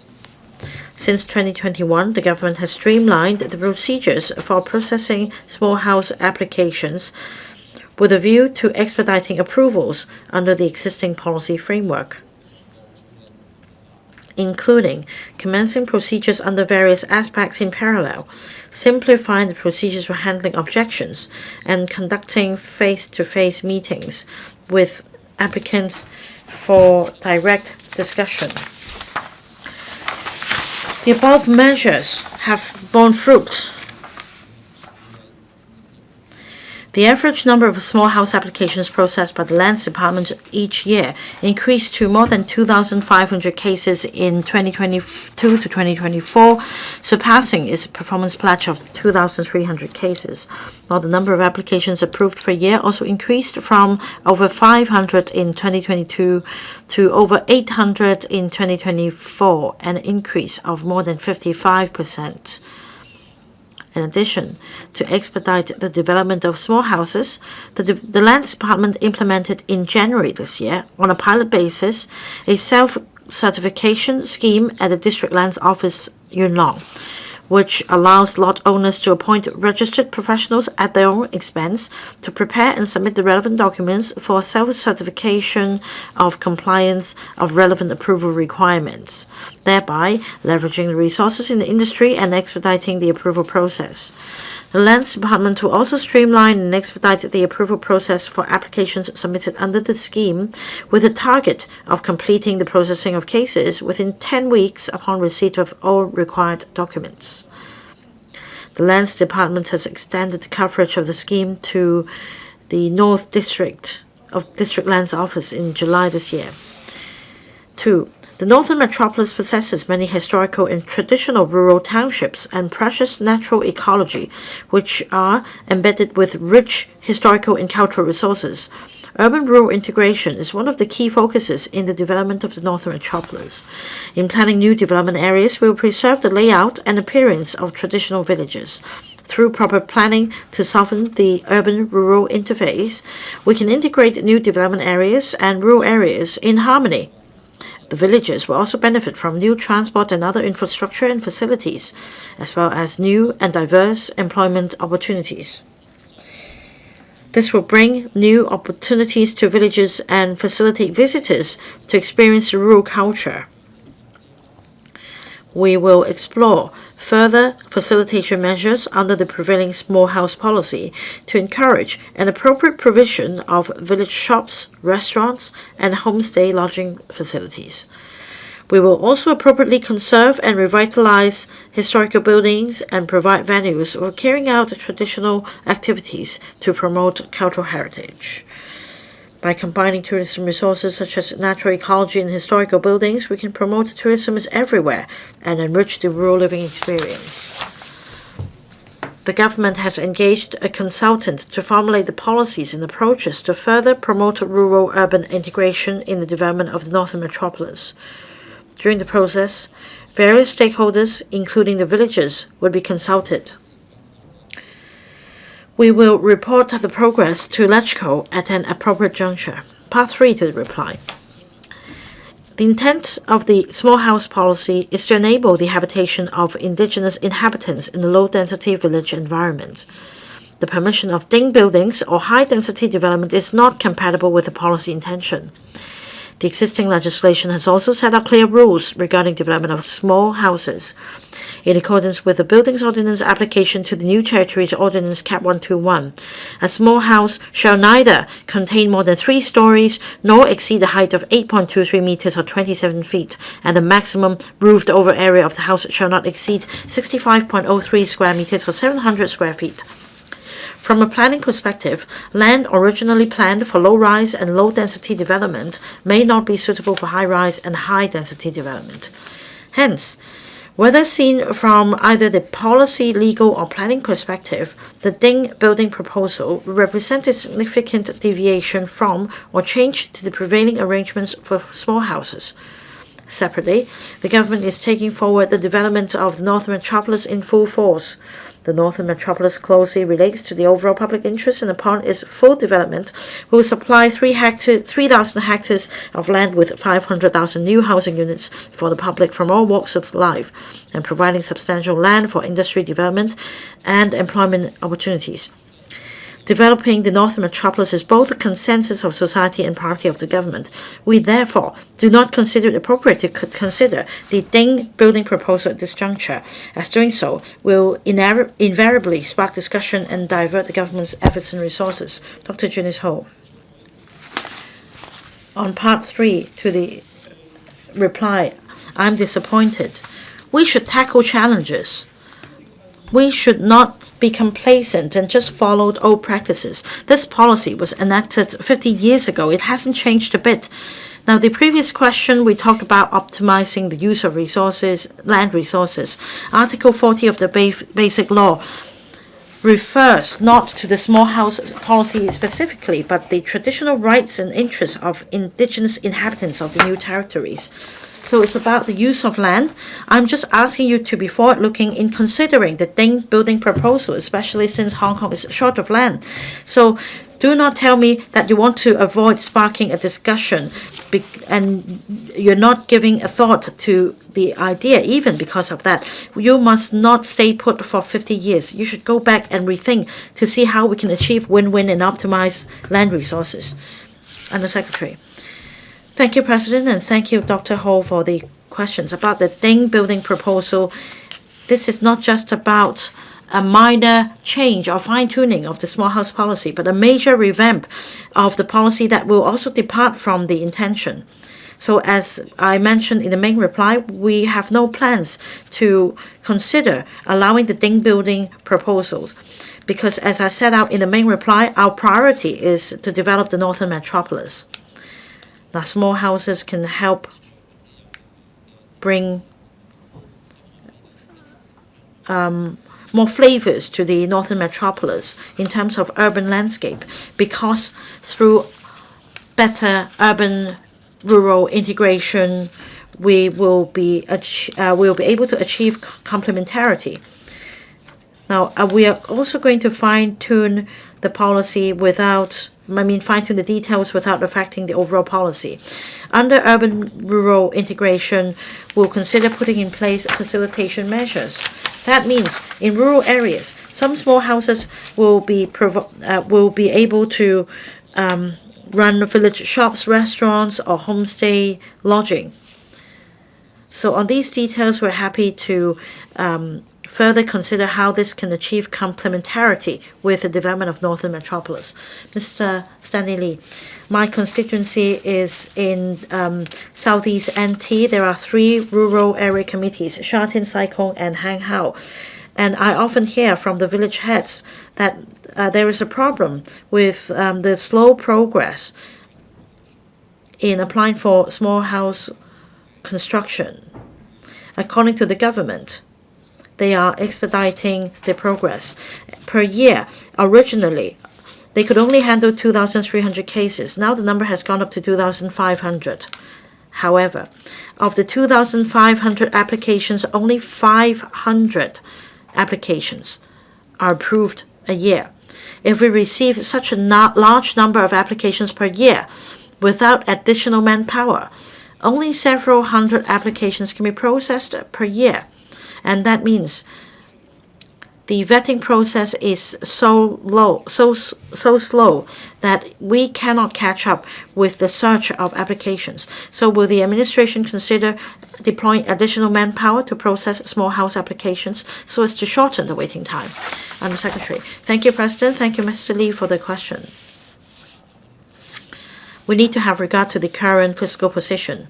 Since 2021, the government has streamlined the procedures for processing small house applications with a view to expediting approvals under the existing policy framework, including commencing procedures under various aspects in parallel, simplifying the procedures for handling objections, and conducting face-to-face meetings with applicants for direct discussion. The above measures have borne fruit. The average number of small house applications processed by the Lands Department each year increased to more than 2,500 cases in 2022 to 2024, surpassing its performance pledge of 2,300 cases, while the number of applications approved per year also increased from over 500 in 2022 to over 800 in 2024, an increase of more than 55%. In addition, to expedite the development of small houses, the Lands Department implemented in January this year, on a pilot basis, a self-certification scheme at the District Lands Office, Yuen Long, which allows lot owners to appoint registered professionals at their own expense to prepare and submit the relevant documents for self-certification of compliance of relevant approval requirements, thereby leveraging the resources in the industry and expediting the approval process. The Lands Department will also streamline and expedite the approval process for applications submitted under the scheme, with a target of completing the processing of cases within 10 weeks upon receipt of all required documents. The Lands Department has extended the coverage of the scheme to the North District of District Lands Office in July this year. 2. The Northern Metropolis possesses many historical and traditional rural townships and precious natural ecology, which are embedded with rich historical and cultural resources. Urban-rural integration is one of the key focuses in the development of the Northern Metropolis. In planning new development areas, we will preserve the layout and appearance of traditional villages. Through proper planning to soften the urban-rural interface, we can integrate new development areas and rural areas in harmony. The villages will also benefit from new transport and other infrastructure and facilities, as well as new and diverse employment opportunities. This will bring new opportunities to villages and facilitate visitors to experience rural culture. we will explore further facilitation measures under the prevailing small house policy to encourage an appropriate provision of village shops, restaurants, and homestay lodging facilities. We will also appropriately conserve and revitalize historical buildings and provide venues for carrying out traditional activities to promote cultural heritage. By combining tourism resources such as natural ecology and historical buildings, we can promote tourism everywhere and enrich the rural living experience. The government has engaged a consultant to formulate the policies and approaches to further promote rural-urban integration in the development of the northern metropolis. During the process, various stakeholders, including the villagers, would be consulted. We will report the progress to LegCo at an appropriate juncture. Part 3 to the reply. The intent of the small house policy is to enable the habitation of indigenous inhabitants in the low-density village environment. The permission of ding buildings or high-density development is not compatible with the policy intention. The existing legislation has also set out clear rules regarding development of small houses. In accordance with the Buildings Ordinance application to the New Territories Ordinance Cap 121, a small house shall neither contain more than 3 stories nor exceed a height of 8.23 meters or 27 feet, and the maximum roofed over area of the house shall not exceed 65.03 square meters or 700 square feet. From a planning perspective, land originally planned for low-rise and low-density development may not be suitable for high-rise and high-density development. Hence, whether seen from either the policy, legal, or planning perspective, the ding building proposal represents a significant deviation from or change to the prevailing arrangements for small houses. Separately, the government is taking forward the development of the Northern Metropolis in full force. The Northern Metropolis closely relates to the overall public interest, and upon its full development, will supply 3,000 hectares of land with 500,000 new housing units for the public from all walks of life, and providing substantial land for industry development and employment opportunities. Developing the Northern Metropolis is both a consensus of society and priority of the government. We therefore do not consider it appropriate to consider the ding building proposal at this juncture, as doing so will invariably spark discussion and divert the government's efforts and resources. Dr. Junius Ho. On part 3 to the reply, I'm disappointed. We should tackle challenges. We should not be complacent and just followed old practices. This policy was enacted 50 years ago. It hasn't changed a bit. Now, the previous question, we talked about optimizing the use of resources, land resources. Article 40 of the Basic Law refers not to the small house policy specifically, but the traditional rights and interests of indigenous inhabitants of the new territories. So it's about the use of land. I'm just asking you to be forward-looking in considering the ding building proposal, especially since Hong Kong is short of land. So do not tell me that you want to avoid sparking a discussion and you're not giving a thought to the idea even because of that. You must not stay put for 50 years. You should go back and rethink to see how we can achieve win-win and optimize land resources. Under Secretary. Thank you, President, and thank you, Dr. Ho, for the questions about the ding building proposal. This is not just about a minor change or fine-tuning of the small house policy, but a major revamp of the policy that will also depart from the intention. So as I mentioned in the main reply, we have no plans to consider allowing the ding building proposals because, as I set out in the main reply, our priority is to develop the Northern Metropolis. Now, small houses can help bring more flavors to the Northern Metropolis in terms of urban landscape, because through better urban-rural integration, we will be able to achieve complementarity. Now, we are also going to fine-tune the policy fine-tune the details without affecting the overall policy. Under urban-rural integration, we'll consider putting in place facilitation measures. That means in rural areas, some small houses will be able to run village shops, restaurants, or homestay lodging. So on these details, we're happy to further consider how this can achieve complementarity with the development of Northern Metropolis. Mr. Stanley Lee, my constituency is in Southeast NT. There are 3 rural area committees, Sha Tin, Sai Kung, and Hang Hao. And I often hear from the village heads that there is a problem with the slow progress in applying for small house construction. According to the government, they are expediting the progress. Per year, originally, they could only handle 2,300 cases. Now the number has gone up to 2,500. However, of the 2,500 applications, only 500 applications are approved a year. If we receive such a large number of applications per year without additional manpower, only several hundred applications can be processed per year. And that means the vetting process is so slow that we cannot catch up with the surge of applications. So will the administration consider deploying additional manpower to process small house applications so as to shorten the waiting time? Under Secretary. Thank you, President. Thank you, Mr. Lee, for the question. We need to have regard to the current fiscal position.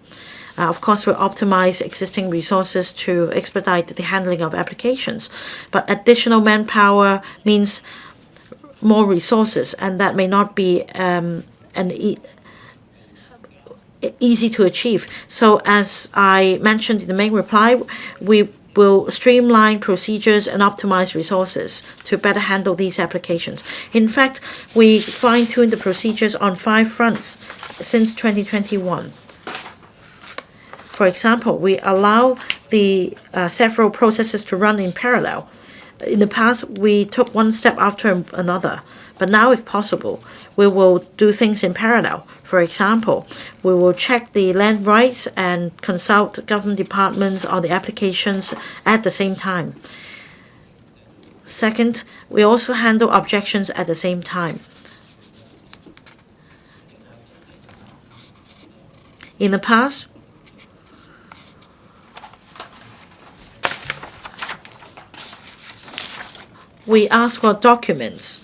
Of course, we'll optimize existing resources to expedite the handling of applications, but additional manpower means more resources, and that may not be easy to achieve. So as I mentioned in the main reply, we will streamline procedures and optimize resources to better handle these applications. In fact, we fine-tuned the procedures on 5 fronts since 2021. For example, we allow the several processes to run in parallel. In the past, we took one step after another, but now, if possible, we will do things in parallel. For example, we will check the land rights and consult government departments on the applications at the same time. Second, we also handle objections at the same time. In the past, we ask for documents.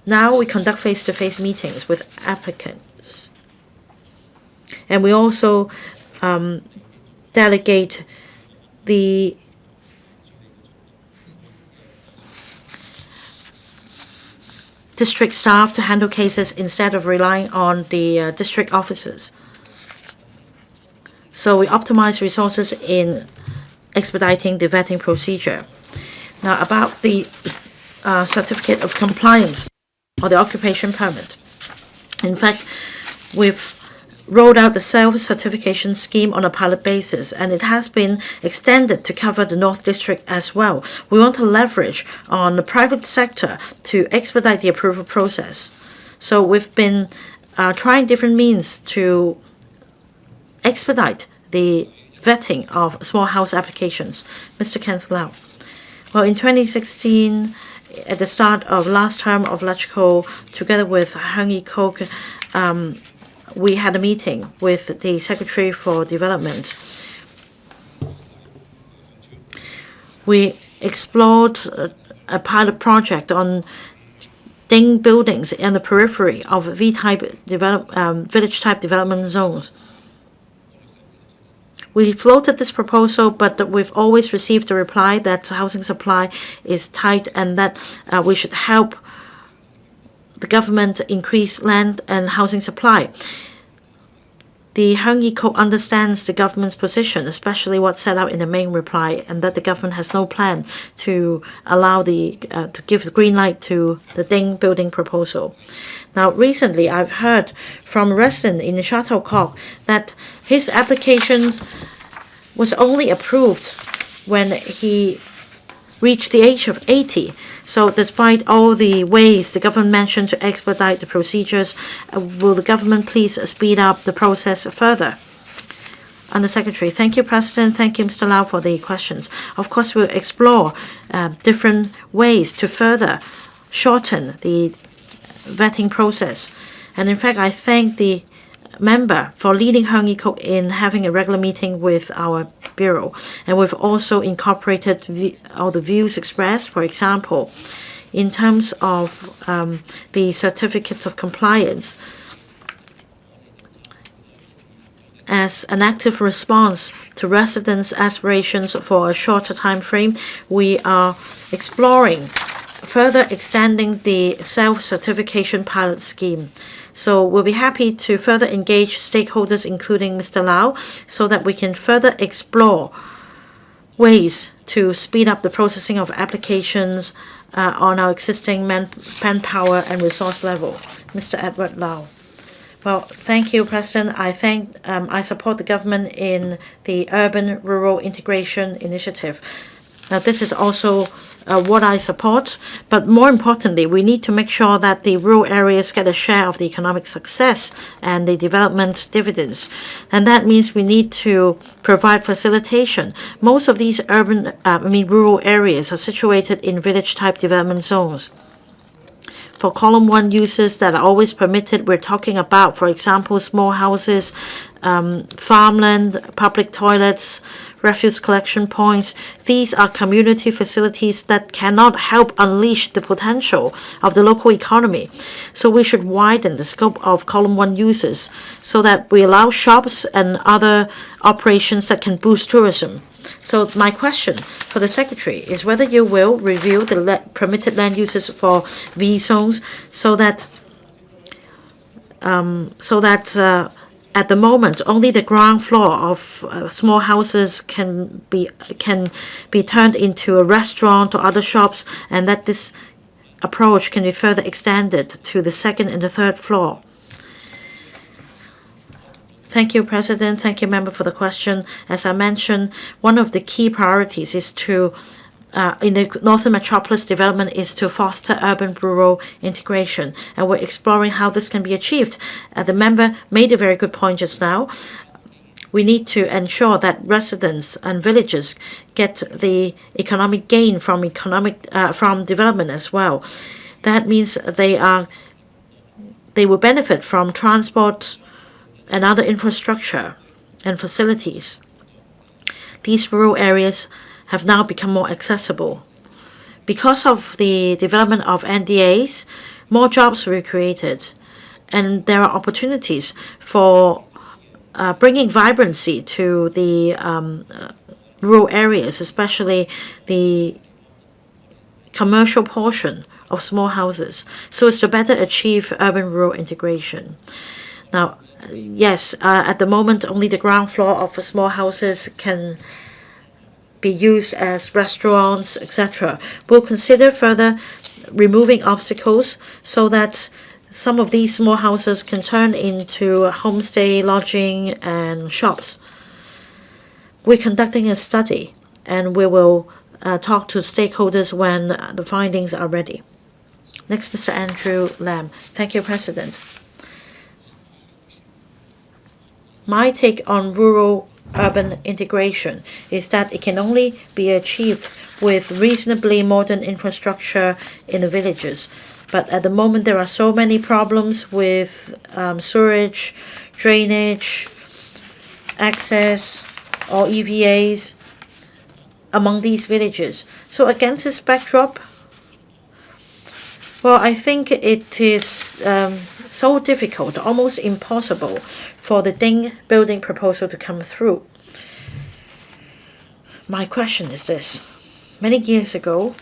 Now we conduct face-to-face meetings with applicants. And we also delegate the district staff to handle cases instead of relying on the district officers. So we optimize resources in expediting the vetting procedure. Now about the certificate of compliance or the occupation permit. In fact, we've rolled out the self-certification scheme on a pilot basis, and it has been extended to cover the North District as well. We want to leverage on the private sector to expedite the approval process. So we've been trying different means to expedite the vetting of small house applications. Mr. Kenneth Lau. Well, in 2016, at the start of last term of LegCo, together with Hung Kok, we had a meeting with the Secretary for Development. We explored a pilot project on ding buildings in the periphery of village-type development zones. We floated this proposal, but we've always received the reply that housing supply is tight and that we should help the government increase land and housing supply. The Hung Kok understands the government's position, especially what's set out in the main reply, and that the government has no plan to allow to give the green light to the ding building proposal. Now, recently, I've heard from a resident in Chateau Kok that his application was only approved when he reached the age of 80. So despite all the ways the government mentioned to expedite the procedures, will the government please speed up the process further? Under Secretary. Thank you, President. Thank you, Mr. Lau, for the questions. Of course, we'll explore different ways to further shorten the vetting process. And in fact, I thank the member for leading Hung Yee-kuk in having a regular meeting with our bureau. And we've also incorporated all the views expressed, for example, in terms of the certificates of compliance. As an active response to residents' aspirations for a shorter time frame, we are exploring further extending the self-certification pilot scheme. So we'll be happy to further engage stakeholders, including Mr. Lau, so that we can further explore ways to speed up the processing of applications on our existing manpower and resource level. Mr. Edward Lau. Well, thank you, President. I support the government in the urban-rural integration initiative. Now, this is also what I support, but more importantly, we need to make sure that the rural areas get a share of the economic success and the development dividends. And that means we need to provide facilitation. Most of these rural areas are situated in village-type development zones. For column 1 uses that are always permitted, we're talking about, for example, small houses, farmland, public toilets, refuse collection points. These are community facilities that cannot help unleash the potential of the local economy. So we should widen the scope of column 1 uses so that we allow shops and other operations that can boost tourism. So my question for the Secretary is whether you will review the permitted land uses for V zones so that at the moment only the ground floor of small houses can be turned into a restaurant or other shops, and that this approach can be further extended to the second and the third floor. Thank you, President. Thank you, Member, for the question. As I mentioned, one of the key priorities is to, in the Northern Metropolis development, is to foster urban-rural integration, and we're exploring how this can be achieved. The member made a very good point just now. We need to ensure that residents and villagers get the economic gain from development as well. That means they will benefit from transport and other infrastructure and facilities. These rural areas have now become more accessible. Because of the development of NDAs, more jobs were created, and there are opportunities for bringing vibrancy to the rural areas, especially the commercial portion of small houses, so as to better achieve urban-rural integration. Now, yes, at the moment, only the ground floor of the small houses can be used as restaurants, etc. We'll consider further removing obstacles so that some of these small houses can turn into homestay, lodging, and shops. We're conducting a study, and we will talk to stakeholders when the findings are ready. Next, Mr. Andrew Lam. Thank you, President. My take on rural-urban integration is that it can only be achieved with reasonably modern infrastructure in the villages. But at the moment, there are so many problems with sewerage, drainage, access, or EVAs among these villages. So against this backdrop, well, I think it is so difficult, almost impossible, for the Ding building proposal to come through. My question is this. Many years ago,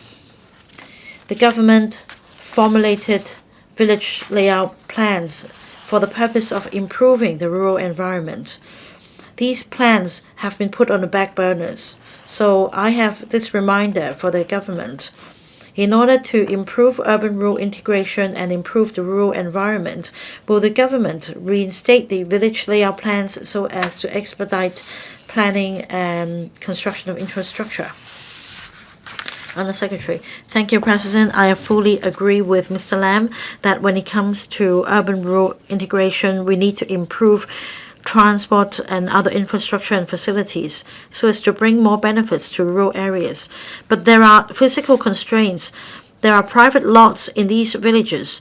the government formulated village layout plans for the purpose of improving the rural environment. These plans have been put on the back burners. So I have this reminder for the government. In order to improve urban-rural integration and improve the rural environment, will the government reinstate the village layout plans so as to expedite planning and construction of infrastructure? Under Secretary. Thank you, President. I fully agree with Mr. Lam that when it comes to urban-rural integration, we need to improve transport and other infrastructure and facilities so as to bring more benefits to rural areas. But there are physical constraints. There are private lots in these villages,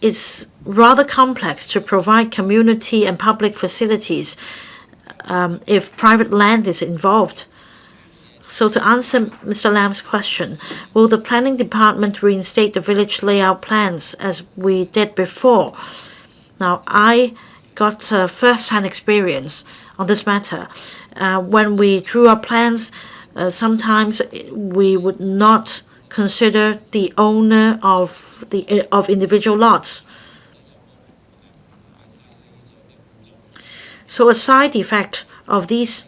it's rather complex to provide community and public facilities if private land is involved. So to answer Mr. Lam's question, will the planning department reinstate the village layout plans as we did before? Now, I got first-hand experience on this matter. When we drew our plans, sometimes we would not consider the owner of individual lots. So a side effect of these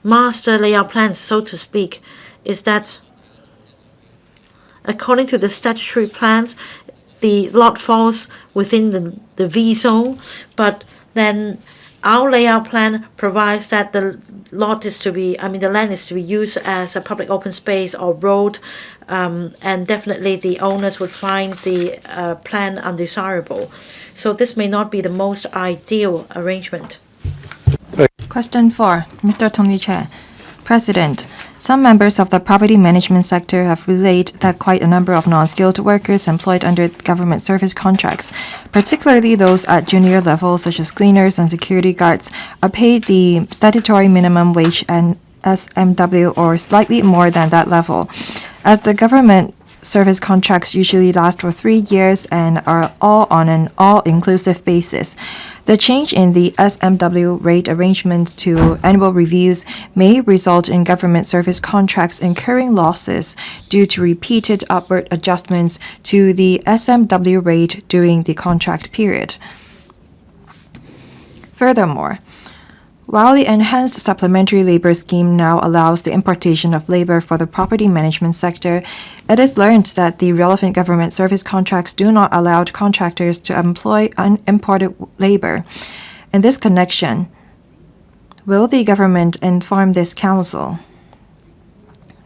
master layout plans, so to speak, is that according to the statutory plans, the lot falls within the V zone, but then our layout plan provides that the land is to be used as a public open space or road, and definitely the owners would find the plan undesirable. So this may not be the most ideal arrangement. Question 4, Mr. Tony CHEUNG. President, some members of the property management sector have relayed that quite a number of non-skilled workers employed under government service contracts, particularly those at junior levels such as cleaners and security guards, are paid the statutory minimum wage and SMW or slightly more than that level. As the government service contracts usually last for 3 years and are all on an all-inclusive basis, the change in the SMW rate arrangement to annual reviews may result in government service contracts incurring losses due to repeated upward adjustments to the SMW rate during the contract period. Furthermore, while the enhanced supplementary labor scheme now allows the importation of labor for the property management sector, it is learned that the relevant government service contracts do not allow contractors to employ unimported labor. In this connection, will the government inform this council?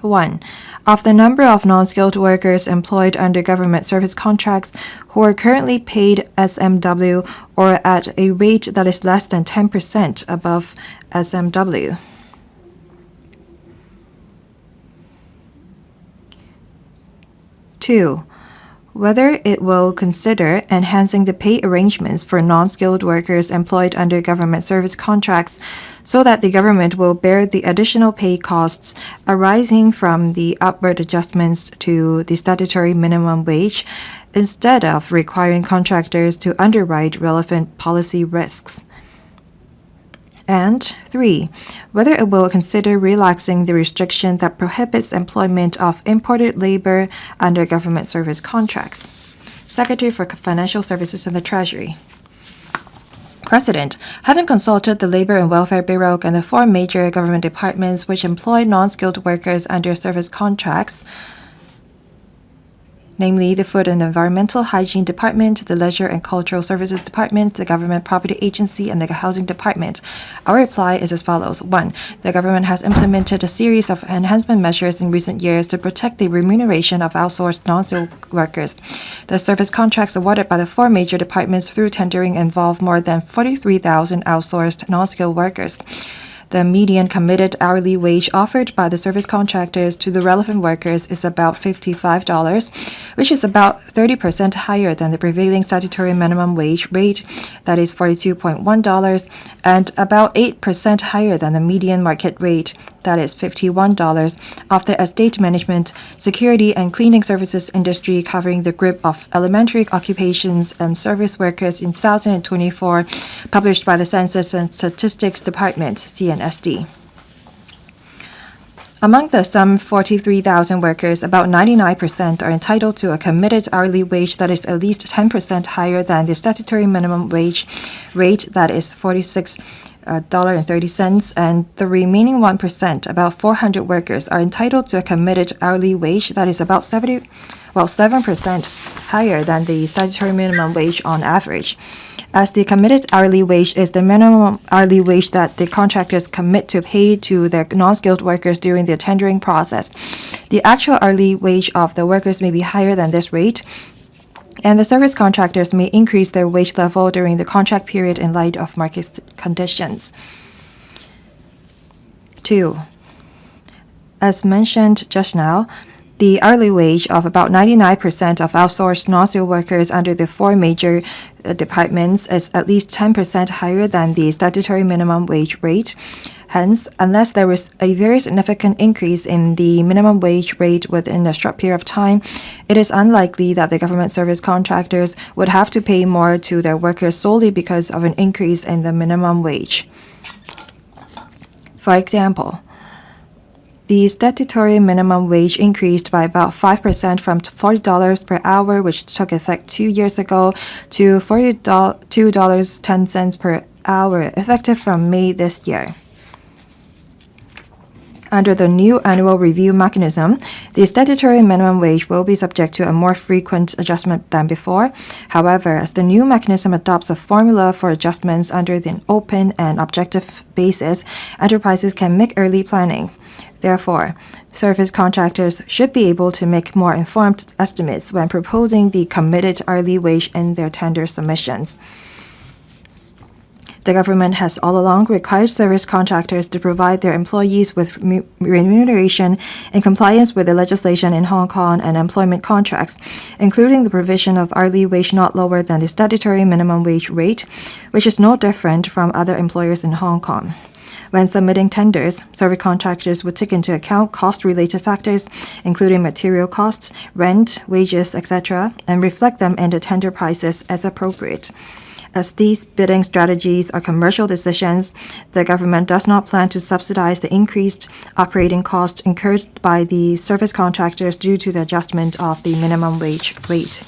1. Of the number of non-skilled workers employed under government service contracts who are currently paid SMW or at a rate that is less than 10% above SMW. 2. Whether it will consider enhancing the pay arrangements for non-skilled workers employed under government service contracts so that the government will bear the additional pay costs arising from the upward adjustments to the statutory minimum wage instead of requiring contractors to underwrite relevant policy risks. And 3. Whether it will consider relaxing the restriction that prohibits employment of imported labor under government service contracts. Secretary for Financial Services and the Treasury. President, having consulted the Labor and Welfare Bureau and the 4 major government departments which employ non-skilled workers under service contracts, namely the Food and Environmental Hygiene Department, the Leisure and Cultural Services Department, the Government Property Agency, and the Housing Department. Our reply is as follows. 1. The government has implemented a series of enhancement measures in recent years to protect the remuneration of outsourced non-skilled workers. The service contracts awarded by the 4 major departments through tendering involve more than 43,000 outsourced non-skilled workers. The median committed hourly wage offered by the service contractors to the relevant workers is about $55, which is about 30% higher than the prevailing statutory minimum wage rate, that is $42.1, and about 8% higher than the median market rate, that is $51, of the estate management, security, and cleaning services industry, covering the group of elementary occupations and service workers in 2024, published by the Census and Statistics Department, CNSD. Among the some 43,000 workers, about 99% are entitled to a committed hourly wage that is at least 10% higher than the statutory minimum wage rate, that is $46.30, and the remaining 1%, about 400 workers, are entitled to a committed hourly wage that is about 7% higher than the statutory minimum wage on average. As the committed hourly wage is the minimum hourly wage that the contractors commit to pay to their non-skilled workers during the tendering process, the actual hourly wage of the workers may be higher than this rate, and the service contractors may increase their wage level during the contract period in light of market conditions. 2. As mentioned just now, the hourly wage of about 99% of outsourced non-skilled workers under the four major departments is at least 10% higher than the statutory minimum wage rate. Hence, unless there is a very significant increase in the minimum wage rate within a short period of time, it is unlikely that the government service contractors would have to pay more to their workers solely because of an increase in the minimum wage. For example, the statutory minimum wage increased by about 5% from $40 per hour, which took effect 2 years ago, to $42.10 per hour, effective from May this year. Under the new annual review mechanism, the statutory minimum wage will be subject to a more frequent adjustment than before. However, as the new mechanism adopts a formula for adjustments under the open and objective basis, enterprises can make early planning. Therefore, service contractors should be able to make more informed estimates when proposing the committed hourly wage in their tender submissions. The government has all along required service contractors to provide their employees with remuneration in compliance with the legislation in Hong Kong and employment contracts, including the provision of hourly wage not lower than the statutory minimum wage rate, which is no different from other employers in Hong Kong. When submitting tenders, service contractors would take into account cost-related factors, including material costs, rent, wages, etc., and reflect them in the tender prices as appropriate. As these bidding strategies are commercial decisions, the government does not plan to subsidize the increased operating costs incurred by the service contractors due to the adjustment of the minimum wage rate.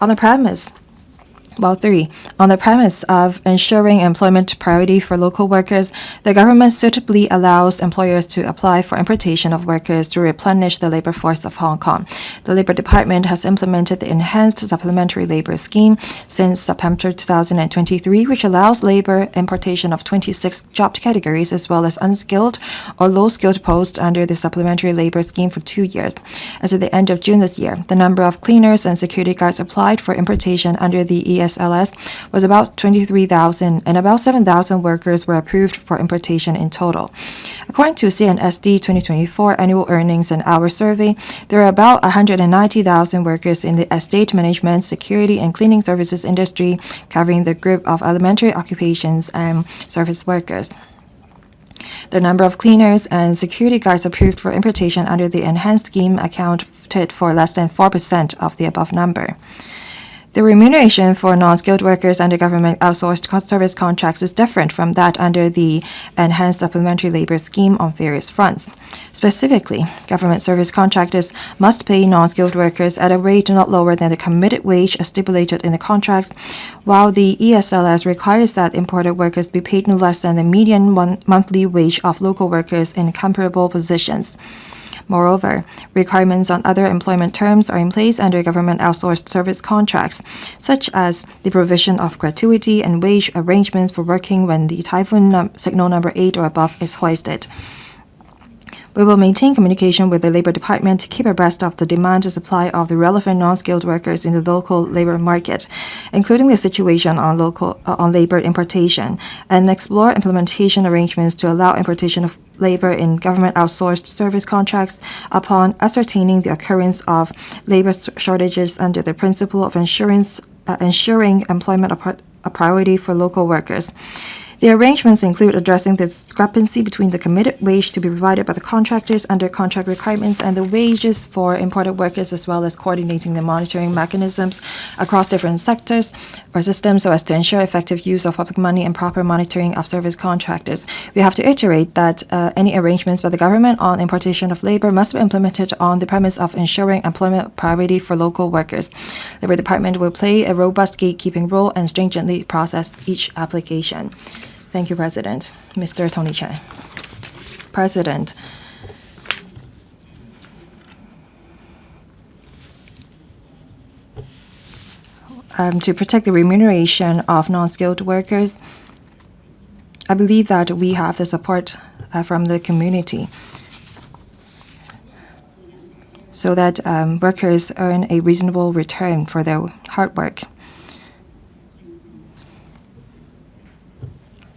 On the premise of ensuring employment priority for local workers, the government suitably allows employers to apply for importation of workers to replenish the labor force of Hong Kong. The Labor Department has implemented the Enhanced Supplementary Labor Scheme since September 2023, which allows labor importation of 26 job categories as well as unskilled or low-skilled posts under the Supplementary Labor Scheme for 2 years. As at the end of June this year, the number of cleaners and security guards applied for importation under the ESLS was about 23,000, and about 7,000 workers were approved for importation in total. According to CNSD 2024 Annual Earnings and Hours Survey, there are about 190,000 workers in the estate management, security, and cleaning services industry, covering the group of elementary occupations and service workers. The number of cleaners and security guards approved for importation under the enhanced scheme accounted for less than 4% of the above number. The remuneration for non-skilled workers under government outsourced service contracts is different from that under the Enhanced Supplementary Labor Scheme on various fronts. Specifically, government service contractors must pay non-skilled workers at a rate not lower than the committed wage as stipulated in the contracts, while the ESLS requires that imported workers be paid no less than the median monthly wage of local workers in comparable positions. Moreover, requirements on other employment terms are in place under government outsourced service contracts, such as the provision of gratuity and wage arrangements for working when the typhoon signal number 8 or above is hoisted. We will maintain communication with the Labor Department to keep abreast of the demand and supply of the relevant non-skilled workers in the local labor market, including the situation on labor importation, and explore implementation arrangements to allow importation of labor in government outsourced service contracts upon ascertaining the occurrence of labor shortages under the principle of ensuring employment a priority for local workers. The arrangements include addressing the discrepancy between the committed wage to be provided by the contractors under contract requirements and the wages for imported workers, as well as coordinating the monitoring mechanisms across different sectors or systems so as to ensure effective use of public money and proper monitoring of service contractors. We have to iterate that any arrangements by the government on importation of labor must be implemented on the premise of ensuring employment priority for local workers. The Labor Department will play a robust gatekeeping role and stringently process each application. Thank you, President. Mr. Tony CHEUNG. President, to protect the remuneration of non-skilled workers, I believe that we have the support from the community so that workers earn a reasonable return for their hard work.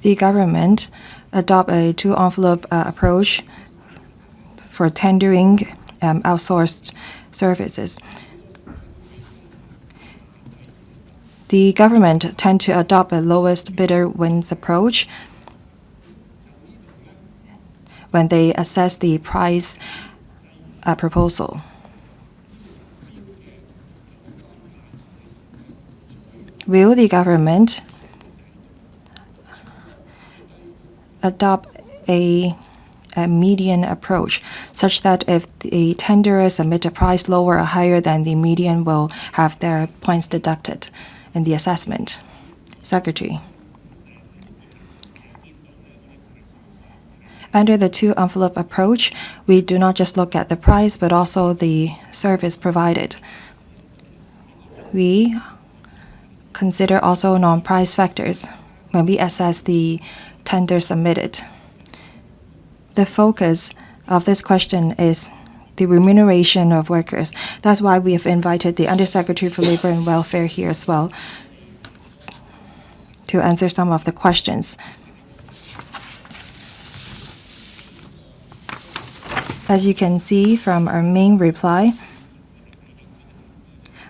The government adopt a two-envelope approach for tendering outsourced services. The government tend to adopt a lowest bidder wins approach when they assess the price proposal. Will the government adopt a median approach such that if the tenderer submit a price lower or higher than the median will have their points deducted in the assessment? Secretary. Under the two-envelope approach, we do not just look at the price but also the service provided. We consider also non-price factors when we assess the tender submitted. The focus of this question is the remuneration of workers. That's why we have invited the Undersecretary for Labor and Welfare here as well to answer some of the questions. As you can see from our main reply,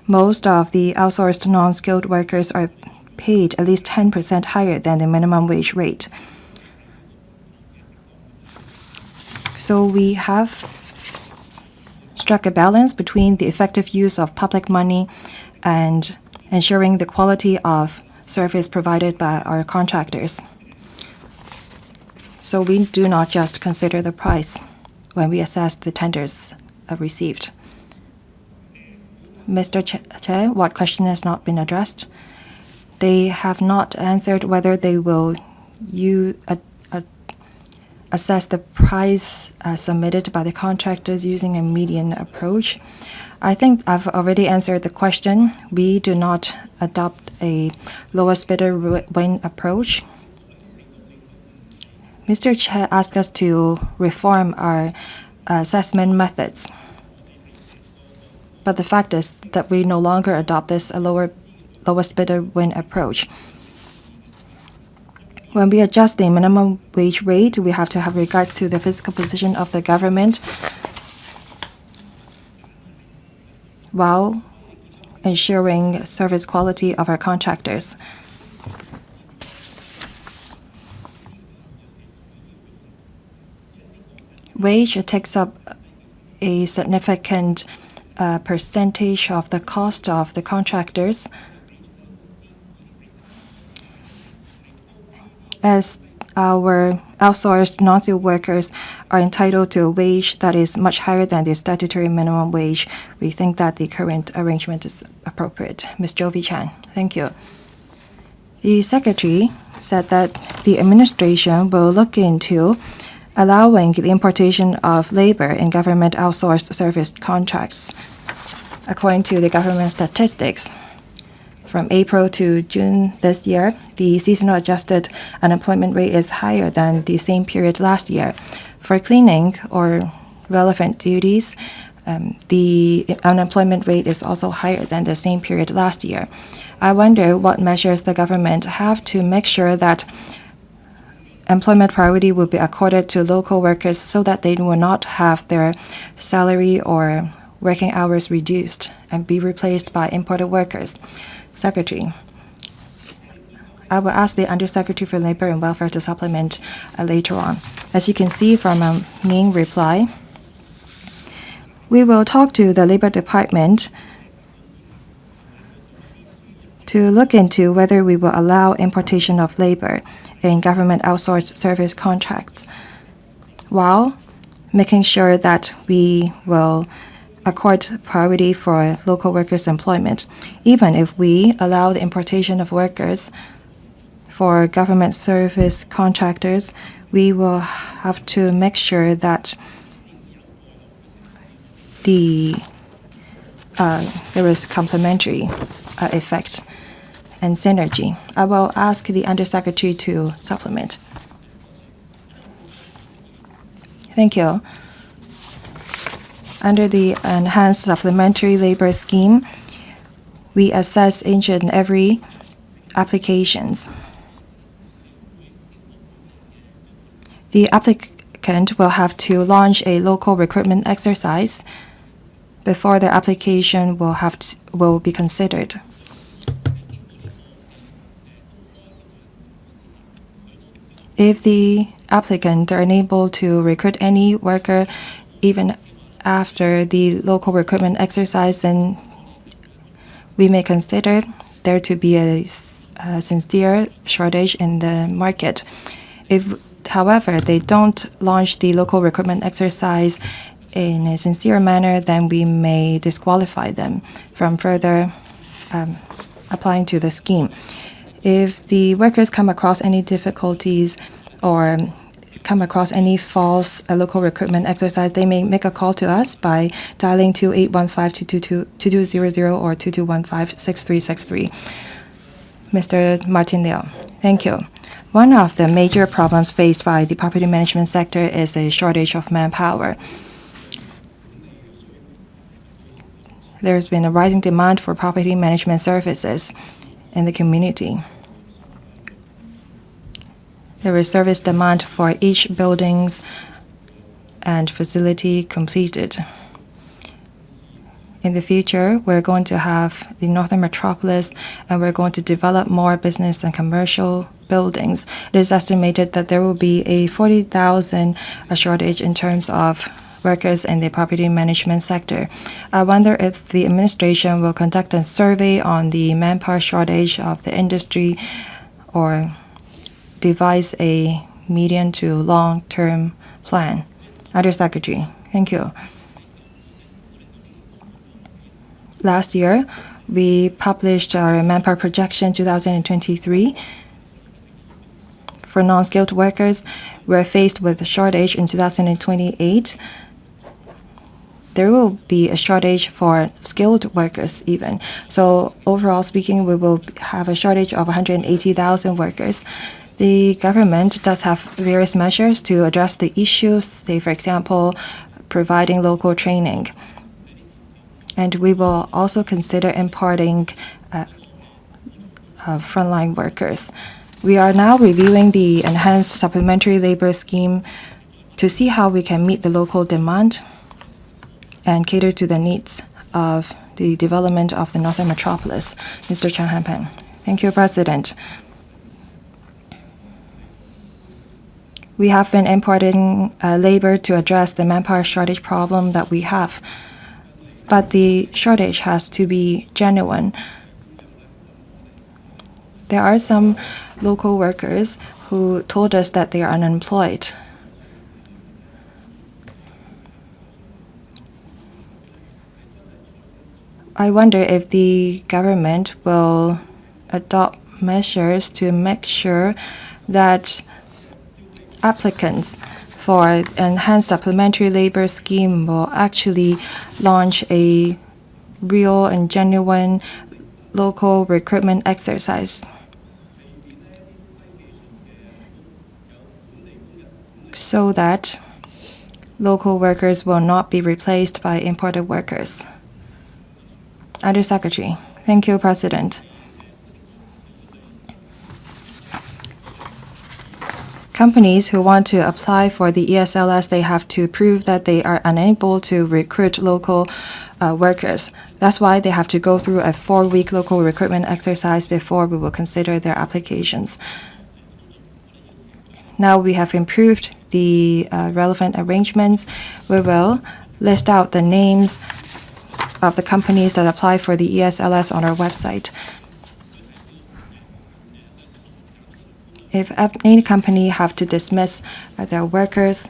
most of the outsourced non-skilled workers are paid at least 10% higher than the minimum wage rate. So we have struck a balance between the effective use of public money and ensuring the quality of service provided by our contractors. So we do not just consider the price when we assess the tenders received. Mr. Che, what question has not been addressed? They have not answered whether they will assess the price submitted by the contractors using a median approach. I think I've already answered the question. We do not adopt a lowest bidder win approach. Mr. Che asked us to reform our assessment methods. But the fact is that we no longer adopt this lowest bidder win approach. When we adjust the minimum wage rate, we have to have regards to the fiscal position of the government while ensuring service quality of our contractors. Wage takes up a significant percentage of the cost of the contractors. As our outsourced non-skilled workers are entitled to a wage that is much higher than the statutory minimum wage, we think that the current arrangement is appropriate. Ms. Jovi Chan, thank you. The Secretary said that the administration will look into allowing the importation of labor in government outsourced service contracts. According to the government statistics, from April to June this year, the seasonal adjusted unemployment rate is higher than the same period last year. For cleaning or relevant duties, the unemployment rate is also higher than the same period last year. I wonder what measures the government have to make sure that employment priority will be accorded to local workers so that they will not have their salary or working hours reduced and be replaced by imported workers. Secretary, I will ask the Undersecretary for Labor and Welfare to supplement later on. As you can see from our main reply, we will talk to the Labor Department to look into whether we will allow importation of labor in government outsourced service contracts, while making sure that we will accord priority for local workers' employment. Even if we allow the importation of workers for government service contractors, we will have to make sure that there is complementary effect and synergy. I will ask the Undersecretary to supplement. Thank you. Under the Enhanced Supplementary Labor Scheme, we assess each and every applications. The applicant will have to launch a local recruitment exercise before their application will be considered. If the applicant are unable to recruit any worker even after the local recruitment exercise, then we may consider there to be a sincere shortage in the market. If, however, they don't launch the local recruitment exercise in a sincere manner, then we may disqualify them from further applying to the scheme. If the workers come across any difficulties or come across any false local recruitment exercise, they may make a call to us by dialing 2815-2200 or 2215-6363. Mr. Martin Liao, thank you. One of the major problems faced by the property management sector is a shortage of manpower. There's been a rising demand for property management services in the community. There is service demand for each buildings and facility completed. In the future, we're going to have the Northern Metropolis, and we're going to develop more business and commercial buildings. It is estimated that there will be a 40,000 shortage in terms of workers in the property management sector. I wonder if the administration will conduct a survey on the manpower shortage of the industry or devise a medium to long-term plan. Undersecretary, thank you. Last year, we published our manpower projection 2023. For non-skilled workers, we're faced with a shortage in 2028. There will be a shortage for skilled workers even. So overall speaking, we will have a shortage of 180,000 workers. The government does have various measures to address the issues, say, for example, providing local training. And we will also consider importing frontline workers. We are now reviewing the enhanced supplementary labor scheme to see how we can meet the local demand and cater to the needs of the development of the Northern Metropolis. Mr. Chang Han-pan. Thank you, President. We have been importing labor to address the manpower shortage problem that we have. But the shortage has to be genuine. There are some local workers who told us that they are unemployed. I wonder if the government will adopt measures to make sure that applicants for enhanced supplementary labor scheme will actually launch a real and genuine local recruitment exercise so that local workers will not be replaced by imported workers. Undersecretary. Thank you, President. Companies who want to apply for the ESLS, they have to prove that they are unable to recruit local workers. That's why they have to go through a 4-week local recruitment exercise before we will consider their applications. Now we have improved the relevant arrangements. We will list out the names of the companies that apply for the ESLS on our website. If any company have to dismiss their workers,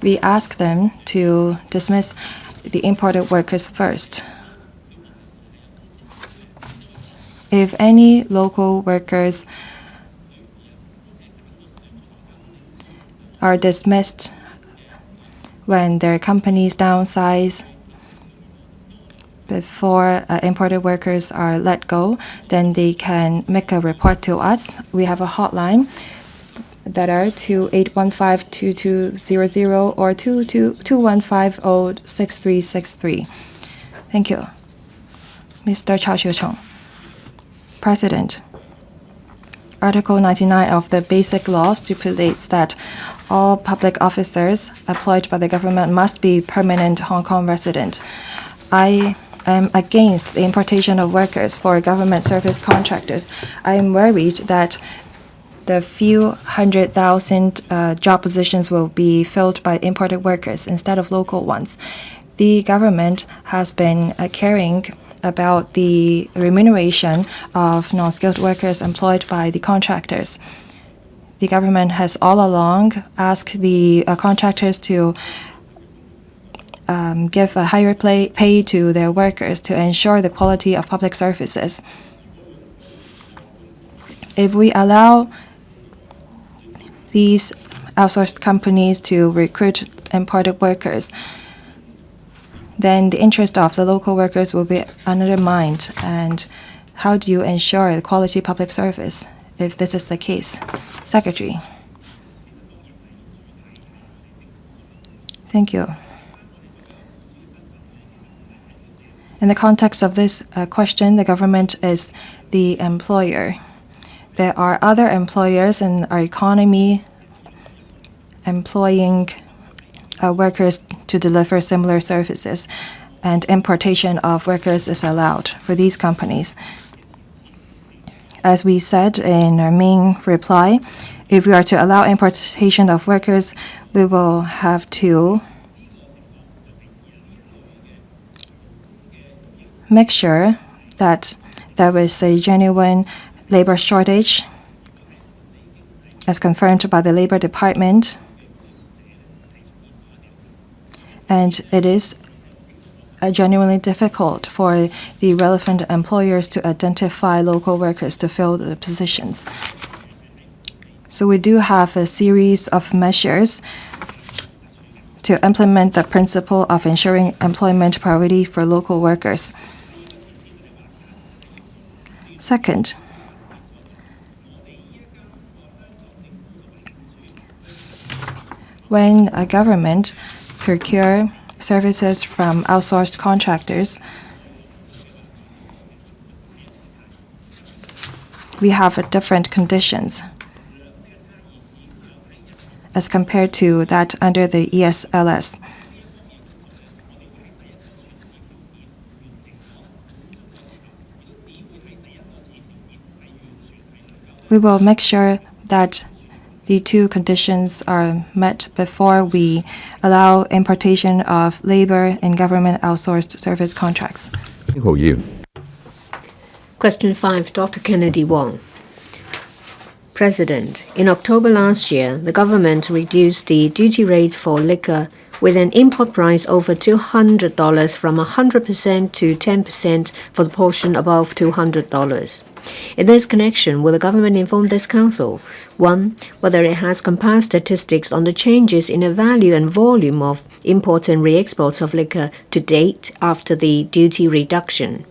we ask them to dismiss the imported workers first. If any local workers are dismissed when their companies downsize before imported workers are let go, then they can make a report to us. We have a hotline that are 2815-2200 or 2150-6363. Thank you. Mr. CHEUNG. President, Article 99 of the Basic Law stipulates that all public officers employed by the government must be permanent Hong Kong residents. I am against the importation of workers for government service contractors. I am worried that the few 100,000 job positions will be filled by imported workers instead of local ones. The government has been caring about the remuneration of non-skilled workers employed by the contractors. The government has all along asked the contractors to give a higher pay to their workers to ensure the quality of public services. If we allow these outsourced companies to recruit imported workers, then the interest of the local workers will be undermined. And how do you ensure the quality public service if this is the case? Secretary. Thank you. In the context of this question, the government is the employer. There are other employers in our economy employing workers to deliver similar services, and importation of workers is allowed for these companies. As we said in our main reply, if we are to allow importation of workers, we will have to make sure that there is a genuine labor shortage, as confirmed by the Labor Department, and it is genuinely difficult for the relevant employers to identify local workers to fill the positions. So we do have a series of measures to implement the principle of ensuring employment priority for local workers. Second, when a government procure services from outsourced contractors, we have different conditions as compared to that under the ESLS. We will make sure that the two conditions are met before we allow importation of labor in government outsourced service contracts. Question 5, Dr. Kennedy Wong. President, in October last year, the government reduced the duty rate for liquor with an import price over $200 from 100% to 10% for the portion above $200. In this connection, will the government inform this council, 1, whether it has compared statistics on the changes in the value and volume of imports and re-exports of liquor to date after the duty reduction,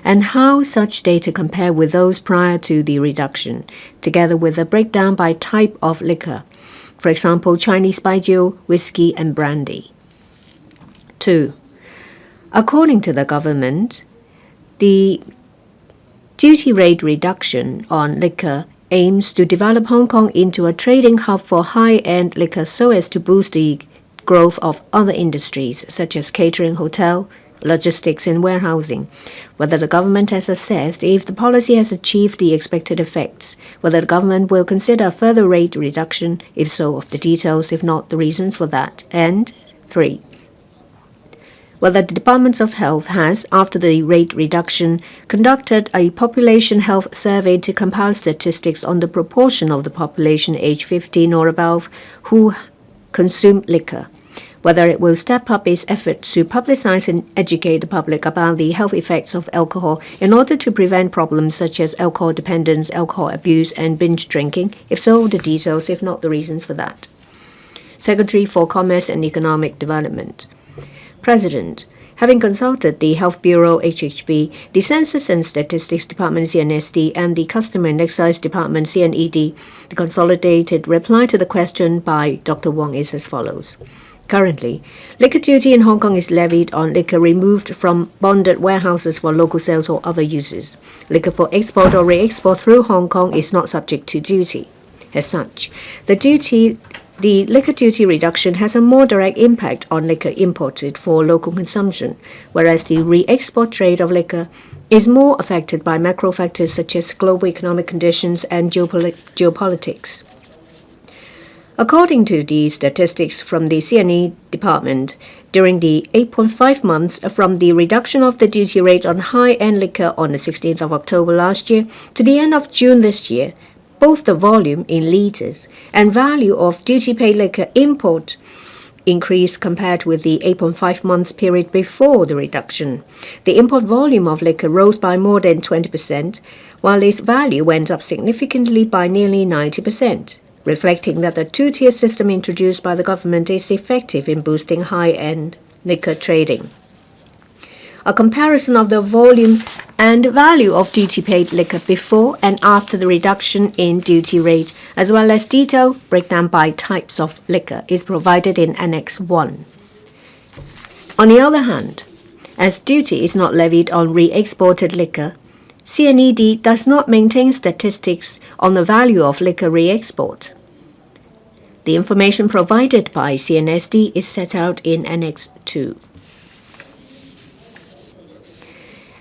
and how such data compare with those prior to the reduction, together with a breakdown by type of liquor, for example, Chinese baijiu, whiskey, and brandy. 2. According to the government, the duty rate reduction on liquor aims to develop Hong Kong into a trading hub for high-end liquor so as to boost the growth of other industries such as catering, hotel, logistics, and warehousing. Whether the government has assessed if the policy has achieved the expected effects, whether the government will consider a further rate reduction, if so, of the details, if not, the reasons for that. And 3. Whether the Department of Health has, after the rate reduction, conducted a population health survey to compile statistics on the proportion of the population aged 15 or above who consume liquor, whether it will step up its efforts to publicize and educate the public about the health effects of alcohol in order to prevent problems such as alcohol dependence, alcohol abuse, and binge drinking, if so, the details, if not, the reasons for that. Secretary for Commerce and Economic Development. President, having consulted the Health Bureau (HHB), the Census and Statistics Department (CNSD), and the Custom and Excise Department (CNED), the consolidated reply to the question by Dr. Wong is as follows. Currently, liquor duty in Hong Kong is levied on liquor removed from bonded warehouses for local sales or other uses. Liquor for export or re-export through Hong Kong is not subject to duty. As such, the duty the liquor duty reduction has a more direct impact on liquor imported for local consumption, whereas the re-export trade of liquor is more affected by macro factors such as global economic conditions and geopolitics. According to the statistics from the CNE department, during the 8.5 months from the reduction of the duty rate on high-end liquor on the 16th of October last year to the end of June this year, both the volume in litres and value of duty-paid liquor import increased compared with the 8.5 months period before the reduction. The import volume of liquor rose by more than 20%, while its value went up significantly by nearly 90%. Reflecting that the two-tier system introduced by the government is effective in boosting high-end liquor trading. A comparison of the volume and value of duty-paid liquor before and after the reduction in duty rate, as well as detailed breakdown by types of liquor, is provided in Annex 1. On the other hand, as duty is not levied on re-exported liquor, CNED does not maintain statistics on the value of liquor re-export. The information provided by CNSD is set out in Annex 2.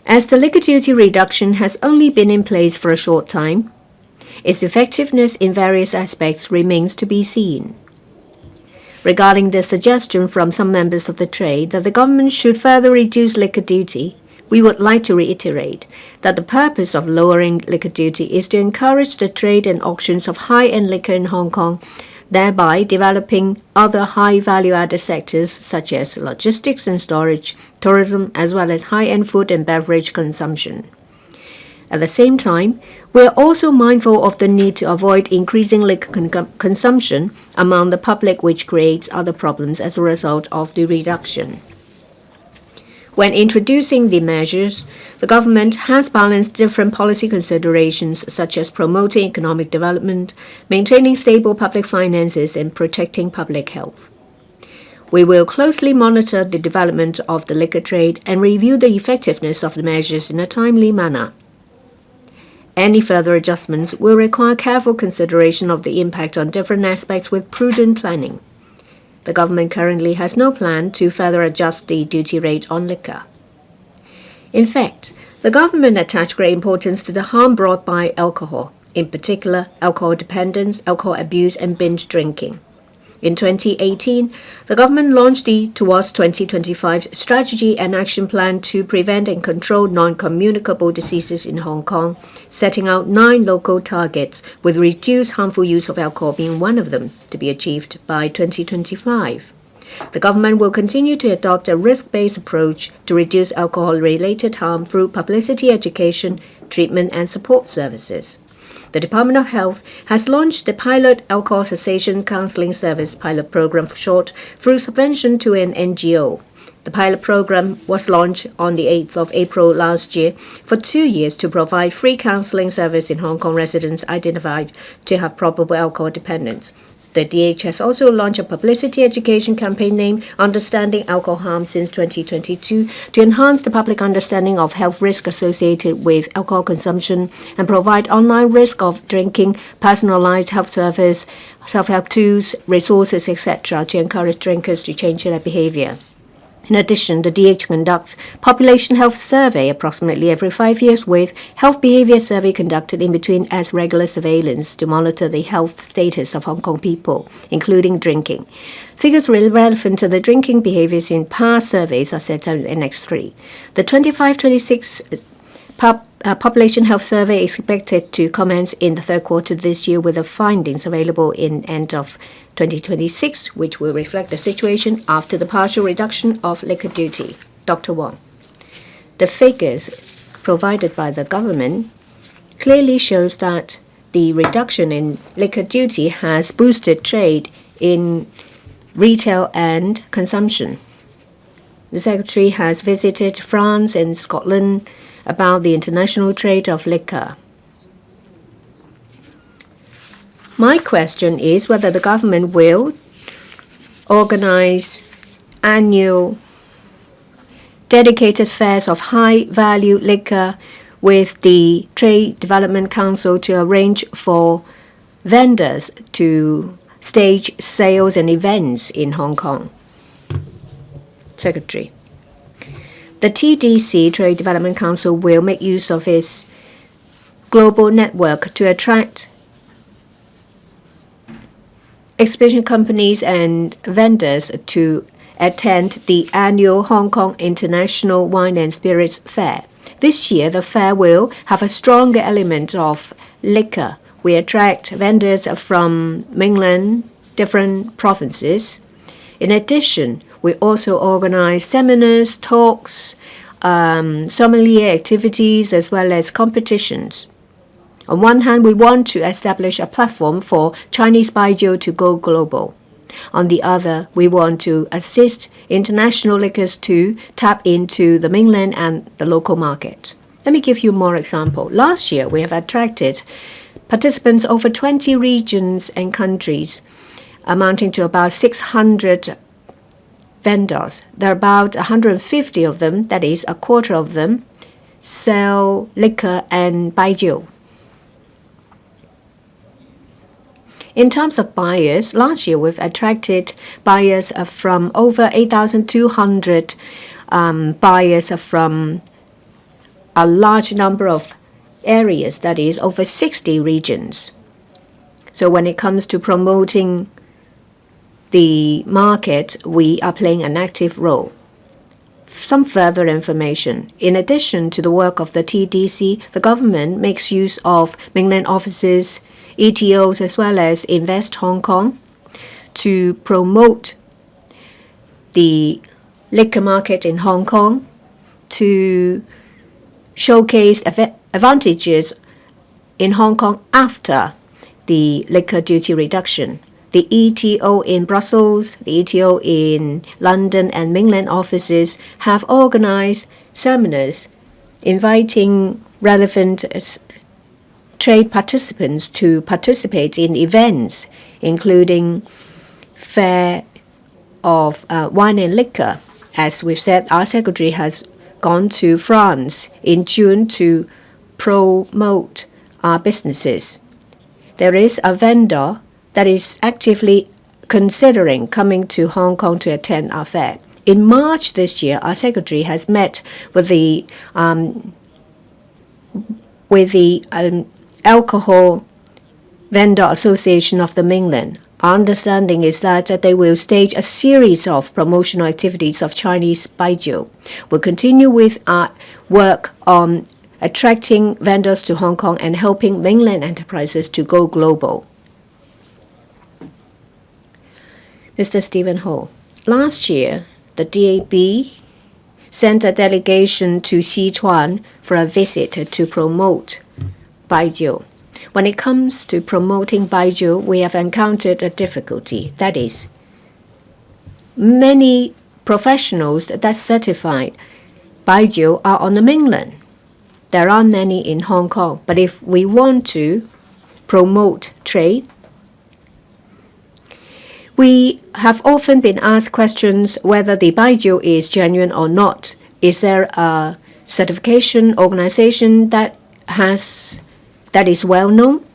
As the liquor duty reduction has only been in place for a short time, its effectiveness in various aspects remains to be seen. Regarding the suggestion from some members of the trade that the government should further reduce liquor duty, we would like to reiterate that the purpose of lowering liquor duty is to encourage the trade and auctions of high-end liquor in Hong Kong, thereby developing other high value-added sectors such as logistics and storage, tourism, as well as high-end food and beverage consumption. At the same time, we are also mindful of the need to avoid increasing liquor consumption among the public, which creates other problems as a result of the reduction. When introducing the measures, the government has balanced different policy considerations such as promoting economic development, maintaining stable public finances, and protecting public health. We will closely monitor the development of the liquor trade and review the effectiveness of the measures in a timely manner. Any further adjustments will require careful consideration of the impact on different aspects with prudent planning. The government currently has no plan to further adjust the duty rate on liquor. In fact, the government attached great importance to the harm brought by alcohol, in particular alcohol dependence, alcohol abuse, and binge drinking. In 2018, the government launched the Towards 2025 Strategy and Action Plan to prevent and control non-communicable diseases in Hong Kong, setting out 9 local targets, with reduced harmful use of alcohol being one of them, to be achieved by 2025. The government will continue to adopt a risk-based approach to reduce alcohol-related harm through publicity, education, treatment, and support services. The Department of Health has launched the Pilot Alcohol Cessation Counseling Service Pilot Program for short through subvention to an NGO. The pilot program was launched on the 8th of April last year for 2 years to provide free counseling service in Hong Kong residents identified to have probable alcohol dependence. The DH has also launched a publicity education campaign named Understanding Alcohol Harm since 2022 to enhance the public understanding of health risks associated with alcohol consumption and provide online risk of drinking, personalized health service, self-help tools, resources, etc. to encourage drinkers to change their behavior. In addition, the DH conducts population health survey approximately every 5 years, with health behavior survey conducted in between as regular surveillance to monitor the health status of Hong Kong people, including drinking. Figures relevant to the drinking behaviors in past surveys are set out in Annex 3. The 25-26 population health survey is expected to commence in the third quarter this year, with the findings available in end of 2026, which will reflect the situation after the partial reduction of liquor duty. Dr. Wong. The figures provided by the government clearly shows that the reduction in liquor duty has boosted trade in retail and consumption. The Secretary has visited France and Scotland about the international trade of liquor. My question is whether the government will organize annual dedicated fairs of high-value liquor with the Trade Development Council to arrange for vendors to stage sales and events in Hong Kong? Secretary. The TDC, Trade Development Council, will make use of its global network to attract exhibition companies and vendors to attend the annual Hong Kong International Wine and Spirits Fair. This year, the fair will have a stronger element of liquor. We attract vendors from mainland, different provinces. In addition, we also organize seminars, talks, sommelier activities, as well as competitions. On one hand, we want to establish a platform for Chinese baijiu to go global. On the other, we want to assist international liquors to tap into the mainland and the local market. Let me give you more example. Last year, we have attracted participants over 20 regions and countries, amounting to about 600 vendors. There are about 150 of them, that is, a quarter of them, sell liquor and baijiu. In terms of buyers, last year we've attracted buyers from over 8,200 buyers from a large number of areas, that is, over 60 regions. So when it comes to promoting the market, we are playing an active role. Some further information. In addition to the work of the TDC, the government makes use of mainland offices, ETOs, as well as Invest Hong Kong to promote the liquor market in Hong Kong, to showcase advantages in Hong Kong after the liquor duty reduction. The ETO in Brussels, the ETO in London, and mainland offices have organized seminars inviting relevant trade participants to participate in events, including fair of wine and liquor. As we've said, our secretary has gone to France in June to promote our businesses. There is a vendor that is actively considering coming to Hong Kong to attend our fair. In March this year, our secretary has met with the Alcohol Vendor Association of the Mainland. Our understanding is that they will stage a series of promotional activities of Chinese baijiu. We'll continue with our work on attracting vendors to Hong Kong and helping mainland enterprises to go global. Mr. Stephen Ho, last year, the DAB sent a delegation to Sichuan for a visit to promote baijiu. When it comes to promoting baijiu, we have encountered a difficulty. That is, many professionals that certify baijiu are on the mainland. There aren't many in Hong Kong. But if we want to promote trade, we have often been asked questions whether the baijiu is genuine or not. Is there a certification organization that is well known?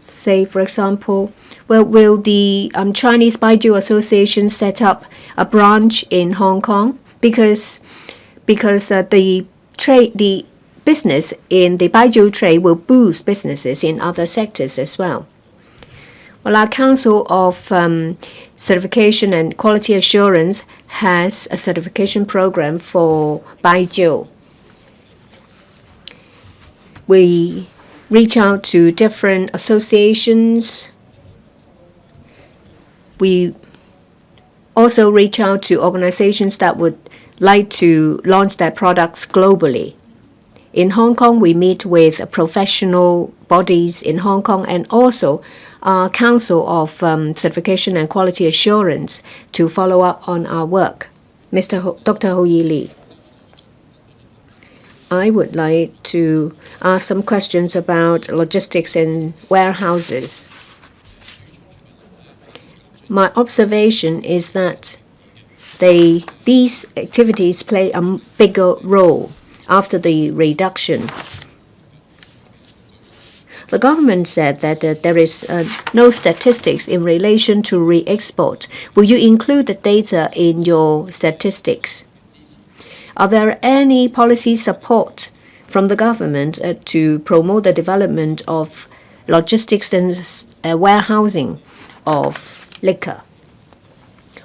Say, for example, will the Chinese Baijiu Association set up a branch in Hong Kong because the business in the baijiu trade will boost businesses in other sectors as well. Well, our Council of Certification and Quality Assurance has a certification program for baijiu. We reach out to different associations. We also reach out to organizations that would like to launch their products globally. In Hong Kong, we meet with professional bodies in Hong Kong and also our Council of Certification and Quality Assurance to follow up on our work. Dr. Ho Yi Lee. I would like to ask some questions about logistics and warehouses. My observation is that these activities play a bigger role after the reduction. The government said that there is no statistics in relation to re-export. Will you include the data in your statistics? Are there any policy support from the government to promote the development of logistics and warehousing of liquor?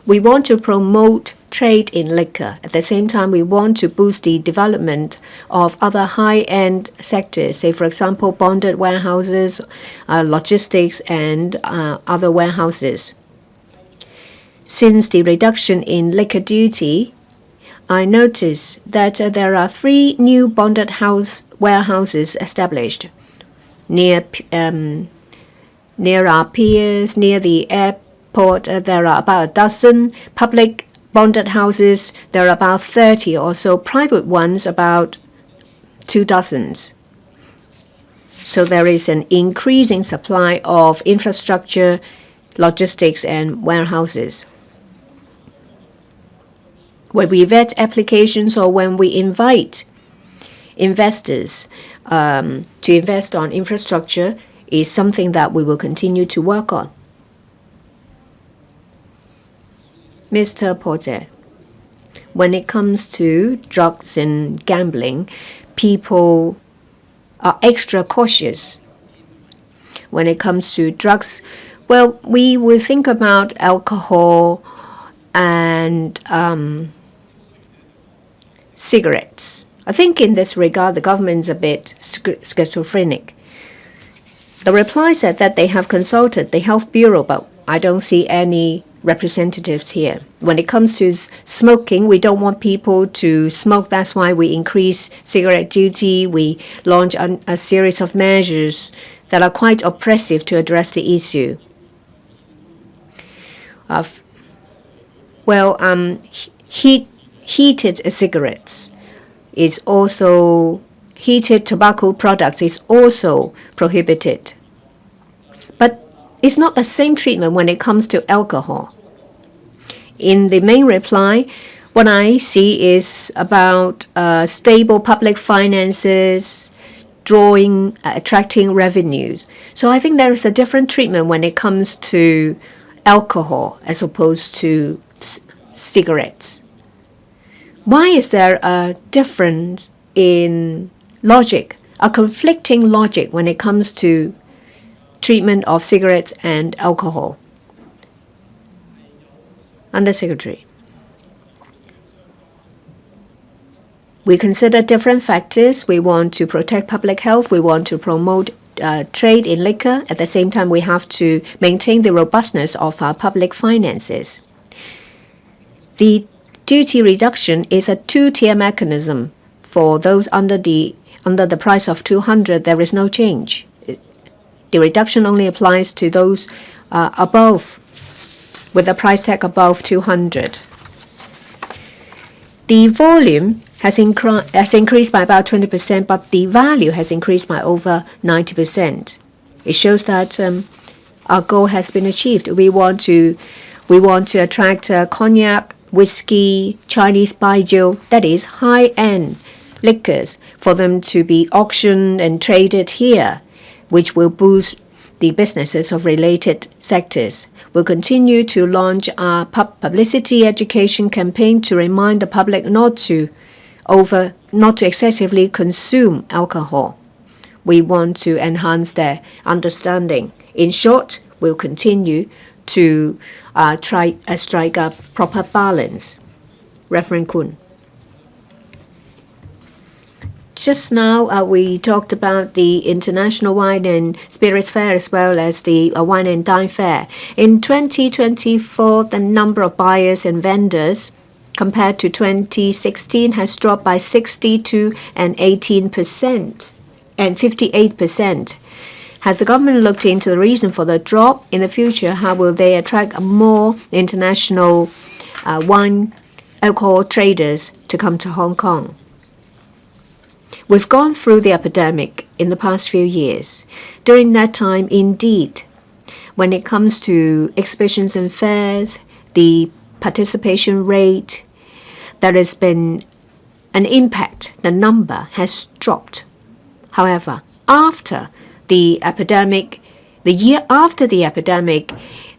We want to promote trade in liquor. At the same time, we want to boost the development of other high-end sectors, say, for example, bonded warehouses, logistics, and other warehouses. Since the reduction in liquor duty, I noticed that there are 3 new bonded warehouses established near our piers, near the airport. There are about a dozen public bonded houses. There are about 30 or so private ones, about 2 dozens. So there is an increasing supply of infrastructure, logistics, and warehouses. When we vet applications or when we invite investors to invest on infrastructure is something that we will continue to work on. Mr. Pote, when it comes to drugs and gambling, people are extra cautious. When it comes to drugs, well, we will think about alcohol and cigarettes. I think in this regard, the government's a bit schizophrenic. The reply said that they have consulted the Health Bureau, but I don't see any representatives here. When it comes to smoking, we don't want people to smoke. That's why we increase cigarette duty. We launch a series of measures that are quite oppressive to address the issue. Heated cigarettes is also heated tobacco products is also prohibited. But it's not the same treatment when it comes to alcohol. In the main reply, what I see is about stable public finances, attracting revenues. So I think there is a different treatment when it comes to alcohol as opposed to cigarettes. Why is there a difference in logic, a conflicting logic when it comes to treatment of cigarettes and alcohol? Undersecretary, we consider different factors. We want to protect public health. We want to promote trade in liquor. At the same time, we have to maintain the robustness of our public finances. The duty reduction is a 2-tier mechanism. For those under the price of 200, there is no change. The reduction only applies to those above, with a price tag above 200. The volume has increased by about 20%, but the value has increased by over 90%. It shows that our goal has been achieved. We want to attract cognac, whiskey, Chinese baijiu, that is high-end liquors, for them to be auctioned and traded here, which will boost the businesses of related sectors. We'll continue to launch our publicity education campaign to remind the public not to excessively consume alcohol. We want to enhance their understanding. In short, we'll continue to strike a proper balance. Reverend Kun. Just now, we talked about the International Wine and Spirits Fair as well as the Wine and Dine Fair. In 2024, the number of buyers and vendors compared to 2016 has dropped by 62% and 18% and 58%. Has the government looked into the reason for the drop? In the future, how will they attract more international wine alcohol traders to come to Hong Kong? We've gone through the epidemic in the past few years. During that time, indeed, when it comes to exhibitions and fairs, the participation rate, there has been an impact. The number has dropped. However, after the epidemic, the year after the epidemic,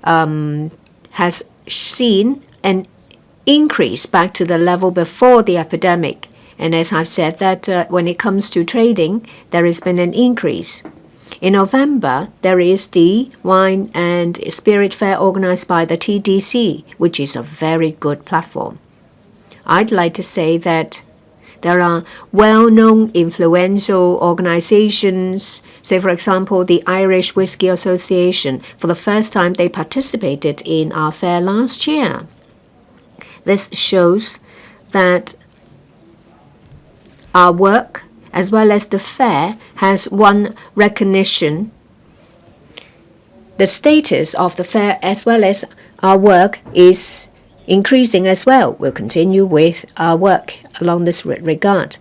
has seen an increase back to the level before the epidemic. And as I've said, that when it comes to trading, there has been an increase. In November, there is the Wine and Spirit Fair organized by the TDC, which is a very good platform. I'd like to say that there are well-known influential organizations, say for example the Irish Whiskey Association. For the first time, they participated in our fair last year. This shows that our work as well as the fair has won recognition. The status of the fair as well as our work is increasing as well. We'll continue with our work along this regard.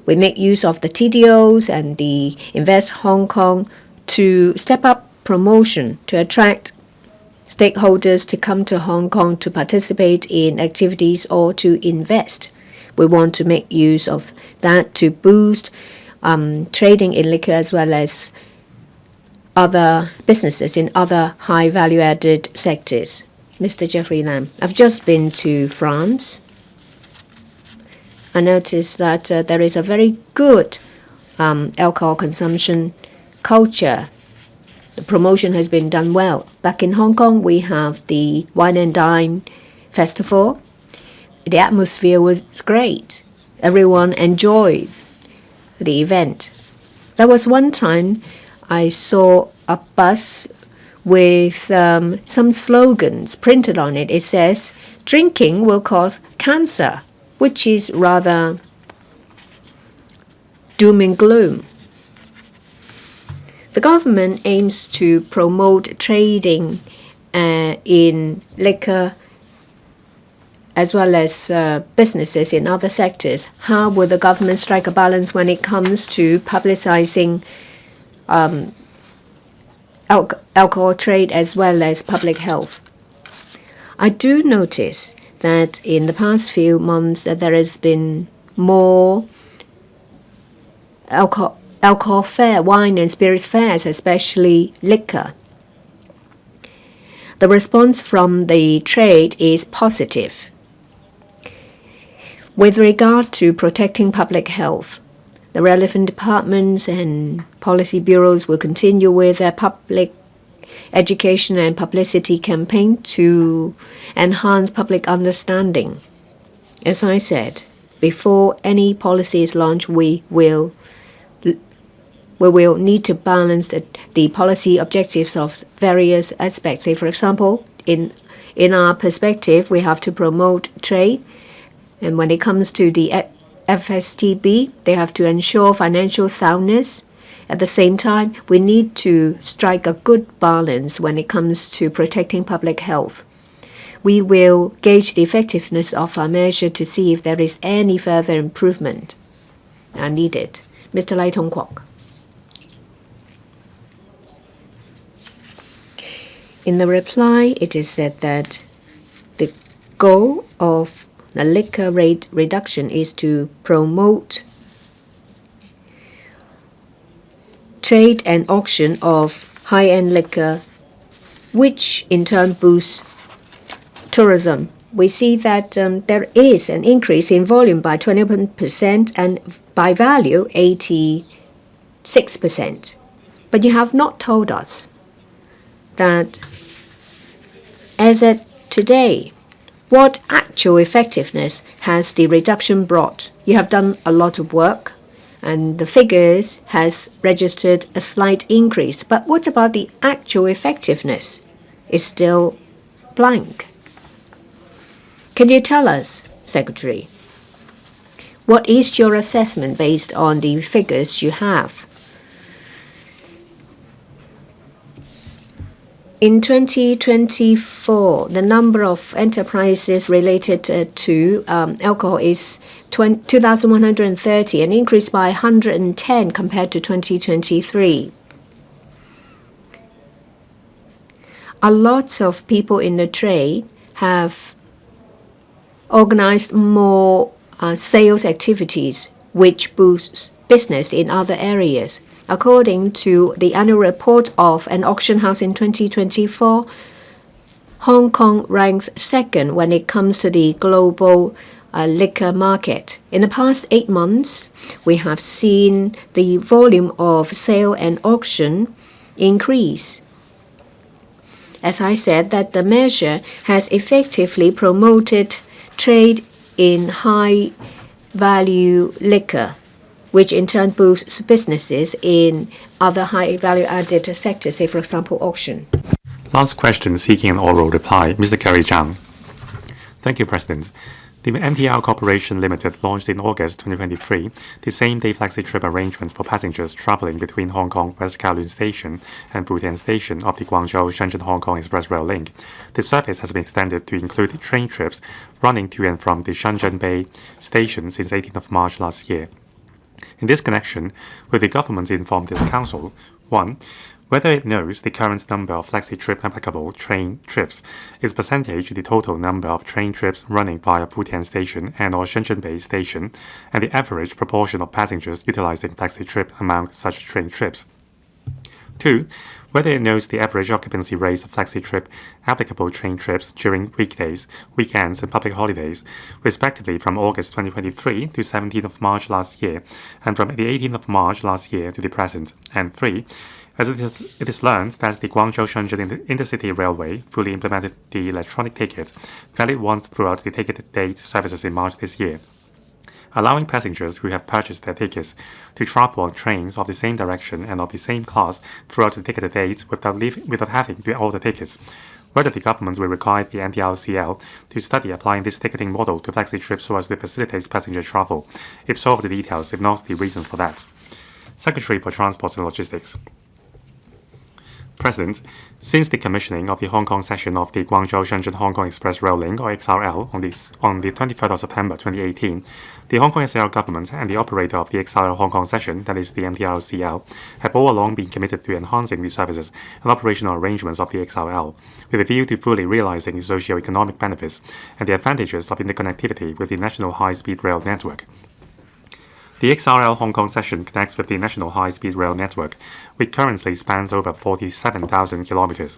We make use of the TDOs and the Invest Hong Kong to step up promotion to attract stakeholders to come to Hong Kong to participate in activities or to invest. We want to make use of that to boost trading in liquor as well as other businesses in other high value-added sectors. Mr. Jeffrey Lam, I've just been to France. I noticed that there is a very good alcohol consumption culture. The promotion has been done well. Back in Hong Kong, we have the Wine and Dine Festival. The atmosphere was great. Everyone enjoyed the event. There was one time I saw a bus with some slogans printed on it. It says, "Drinking will cause cancer," which is rather doom and gloom. The government aims to promote trading in liquor as well as businesses in other sectors. How will the government strike a balance when it comes to publicizing alcohol trade as well as public health? I do notice that in the past few months that there has been more alcohol fair, wine and spirits fairs, especially liquor. The response from the trade is positive. With regard to protecting public health, the relevant departments and policy bureaus will continue with their public education and publicity campaign to enhance public understanding. As I said, before any policy is launched, we will need to balance the policy objectives of various aspects. Say, for example, in our perspective, we have to promote trade. And when it comes to the FSTB, they have to ensure financial soundness. At the same time, we need to strike a good balance when it comes to protecting public health. We will gauge the effectiveness of our measure to see if there is any further improvement needed. Mr. Lai Tong Kwok. In the reply, it is said that the goal of the liquor rate reduction is to promote trade and auction of high-end liquor, which in turn boosts tourism. We see that there is an increase in volume by 21% and by value 86%. But you have not told us that as at today, what actual effectiveness has the reduction brought? You have done a lot of work, and the figures has registered a slight increase. But what about the actual effectiveness? It's still blank. Can you tell us, Secretary, what is your assessment based on the figures you have? In 2024, the number of enterprises related to alcohol is 2,130, an increase by 110 compared to 2023. A lot of people in the trade have organized more sales activities, which boosts business in other areas. According to the annual report of an auction house in 2024, Hong Kong ranks second when it comes to the global liquor market. In the past 8 months, we have seen the volume of sale and auction increase. As I said, that the measure has effectively promoted trade in high-value liquor, which in turn boosts businesses in other high-value-added sectors, say, for example, auction. Last question seeking an oral reply, Mr. Gary ZHANG. Thank you, President. The MTR Corporation Limited launched in August 2023 the same-day flexi-trip arrangements for passengers traveling between Hong Kong West Kowloon Station and Futian Station of the Guangzhou-Shenzhen-Hong Kong Express Rail Link. The service has been extended to include train trips running to and from the Shenzhen Bay Station since 18th of March last year. In this connection, will the government inform this council: 1. Whether it knows the current number of flexi-trip applicable train trips, its percentage the total number of train trips running via Futian Station and or Shenzhen Bay Station, and the average proportion of passengers utilizing flexi-trip among such train trips. 2. Whether it knows the average occupancy rates of flexi-trip applicable train trips during weekdays, weekends, and public holidays, respectively from August 2023 to 17th of March last year, and from the 18th of March last year to the present. And 3. As it is learned that the Guangzhou-Shenzhen Intercity Railway fully implemented the electronic ticket, valid once throughout the ticket date services in March this year, allowing passengers who have purchased their tickets to travel on trains of the same direction and of the same class throughout the ticket dates without having to alter tickets. Whether the government will require the NTRCL to study applying this ticketing model to flexi trips so as to facilitate passenger travel. If so, the details, if not, the reasons for that. Secretary for Transport and Logistics. President, since the commissioning of the Hong Kong section of the Guangzhou-Shenzhen-Hong Kong Express Rail Link, or XRL, on the 23rd of September 2018, the Hong Kong SAR government and the operator of the XRL Hong Kong section, that is the MTRCL, have all along been committed to enhancing the services and operational arrangements of the XRL, with a view to fully realizing its socio-economic benefits and the advantages of interconnectivity with the national high-speed rail network. The XRL Hong Kong section connects with the National High-Speed Rail Network, which currently spans over 47,000 kilometers.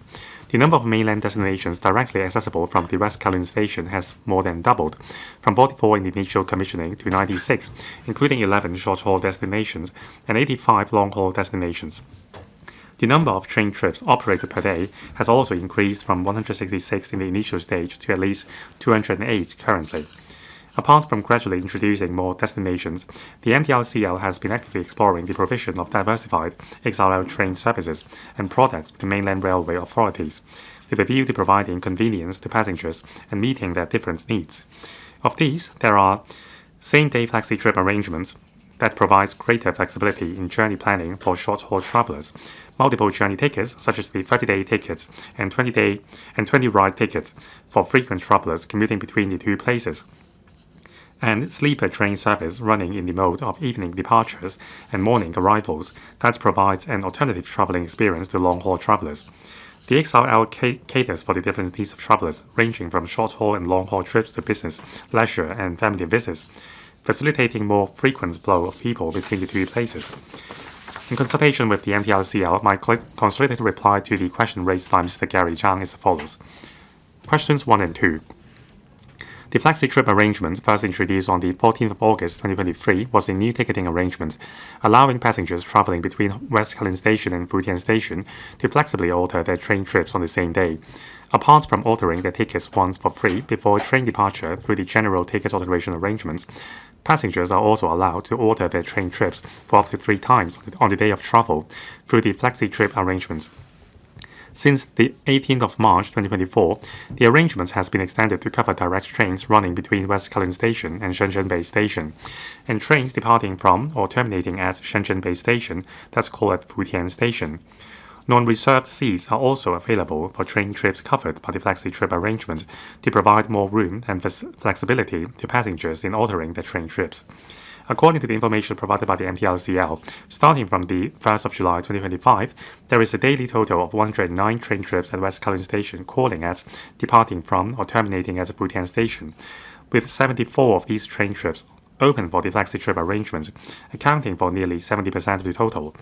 The number of mainland destinations directly accessible from the West Kowloon Station has more than doubled, from 44 in the initial commissioning to 96, including 11 short-haul destinations and 85 long-haul destinations. The number of train trips operated per day has also increased from 166 in the initial stage to at least 208 currently. Apart from gradually introducing more destinations, the MTRCL has been actively exploring the provision of diversified XRL train services and products to mainland railway authorities, with a view to providing convenience to passengers and meeting their different needs. Of these, there are same-day flexi-trip arrangements that provides greater flexibility in journey planning for short-haul travelers, multiple journey tickets such as the 30-day tickets and 20-day and 20-ride tickets for frequent travelers commuting between the two places, and sleeper train service running in the mode of evening departures and morning arrivals that provides an alternative traveling experience to long-haul travelers. The XRL caters for the different needs of travelers, ranging from short-haul and long-haul trips to business, leisure, and family visits, facilitating more frequent flow of people between the two places. In consultation with the MTRCL, my consolidated reply to the question raised by Mr. Gary ZHANG is as follows. Questions 1 and 2. The flexi-trip arrangement, first introduced on the 14th of August 2023, was a new ticketing arrangement, allowing passengers traveling between West Kowloon Station and Futian Station to flexibly alter their train trips on the same day. Apart from altering their tickets once for free before train departure through the general ticket alteration arrangements, passengers are also allowed to alter their train trips for up to 3 times on the day of travel through the flexi-trip arrangements. Since the 18th of March 2024, the arrangement has been extended to cover direct trains running between West Kowloon Station and Shenzhen Bay Station, and trains departing from or terminating at Shenzhen Bay Station that's called at Futian Station. Non-reserved seats are also available for train trips covered by the flexi-trip arrangement to provide more room and flexibility to passengers in altering their train trips. According to the information provided by the MTRCL, starting from the 1st of July 2025, there is a daily total of 109 train trips at West Kowloon Station calling at, departing from, or terminating at Futian Station, with 74 of these train trips open for the Flexi-trip arrangement, accounting for nearly 70% of the total,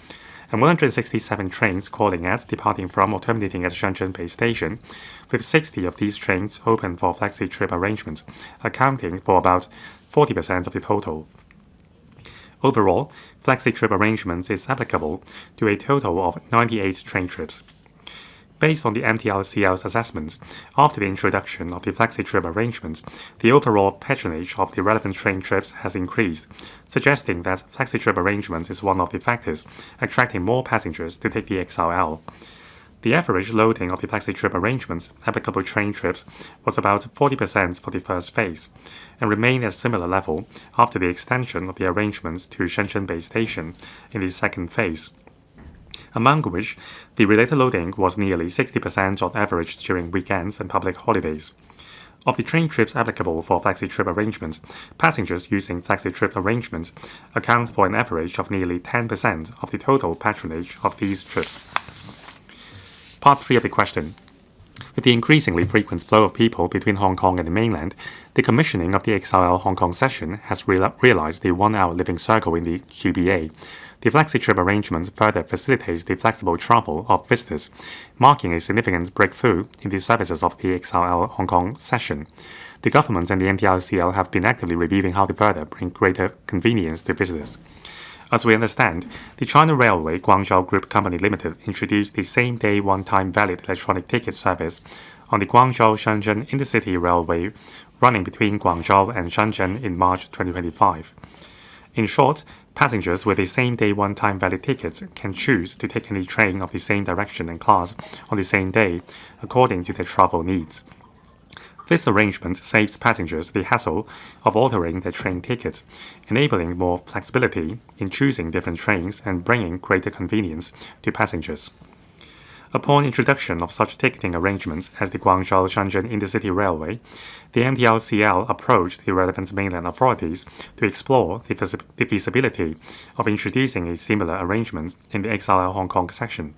and 167 trains calling at, departing from, or terminating at Shenzhen Base Station, with 60 of these trains open for Flexi-trip arrangement, accounting for about 40% of the total. Overall, Flexi-trip arrangements is applicable to a total of 98 train trips. Based on the MTRCL's assessment, after the introduction of the Flexi-trip arrangements, the overall patronage of the relevant train trips has increased, suggesting that Flexi-trip arrangements is one of the factors attracting more passengers to take the XRL. The average loading of the Flexi-trip arrangements applicable train trips was about 40% for the first phase, and remained at a similar level after the extension of the arrangements to Shenzhen Base Station in the second phase, among which the related loading was nearly 60% on average during weekends and public holidays. Of the train trips applicable for Flexi-trip arrangements, passengers using Flexi-trip arrangements account for an average of nearly 10% of the total patronage of these trips. Part 3 of the question. With the increasingly frequent flow of people between Hong Kong and the mainland, the commissioning of the XRL Hong Kong session has realized the 1-hour living circle in the GBA. The Flexi-trip arrangement further facilitates the flexible travel of visitors, marking a significant breakthrough in the services of the XRL Hong Kong session. The government and the MTRCL have been actively reviewing how to further bring greater convenience to visitors. As we understand, the China Railway Guangzhou Group Company Limited introduced the same-day one-time valid electronic ticket service on the Guangzhou-Shenzhen Intercity Railway running between Guangzhou and Shenzhen in March 2025. In short, passengers with a same-day one-time valid tickets can choose to take any train of the same direction and class on the same day according to their travel needs. This arrangement saves passengers the hassle of altering their train ticket, enabling more flexibility in choosing different trains and bringing greater convenience to passengers. Upon introduction of such ticketing arrangements as the Guangzhou-Shenzhen Intercity Railway, the MTRCL approached the relevant mainland authorities to explore the feasibility of introducing a similar arrangement in the XRL Hong Kong section.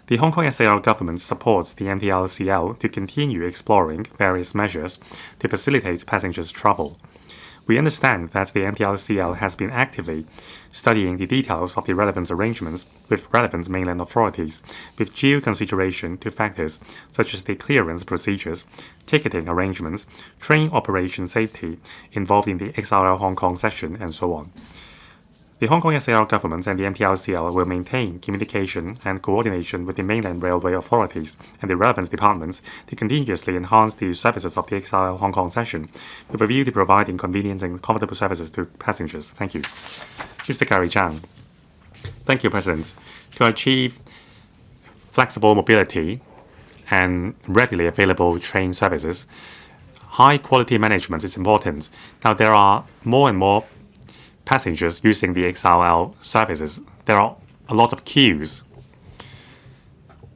The Hong Kong SAR government supports the MTRCL to continue exploring various measures to facilitate passengers' travel. We understand that the MTRCL has been actively studying the details of the relevant arrangements with relevant mainland authorities, with due consideration to factors such as the clearance procedures, ticketing arrangements, train operation safety involved in the XRL Hong Kong session, and so on. The Hong Kong SAR government and the MTRCL will maintain communication and coordination with the mainland railway authorities and the relevant departments to continuously enhance the services of the XRL Hong Kong session with a view to providing convenient and comfortable services to passengers. Thank you. Mr. Gary ZHANG. Thank you, President. To achieve flexible mobility and readily available train services, high quality management is important. Now, there are more and more passengers using the XRL services. There are a lot of queues,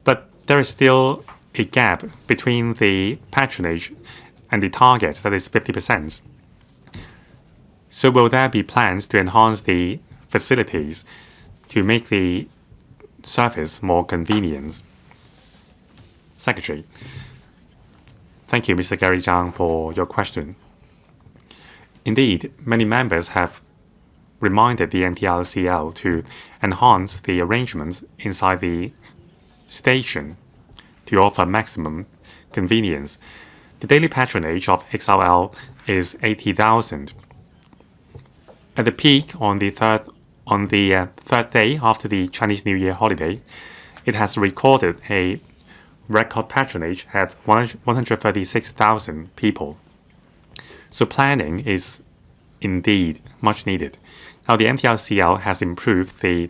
but there is still a gap between the patronage and the target, that is 50%. So will there be plans to enhance the facilities to make the service more convenient? Secretary. Thank you, Mr. Gary ZHANG, for your question. Indeed, many members have reminded the MTRCL to enhance the arrangements inside the station to offer maximum convenience. The daily patronage of XRL is 80,000. At the peak on the third day after the Chinese New Year holiday, it has recorded a record patronage at 136,000 people. So planning is indeed much needed. Now, the MTRCL has improved the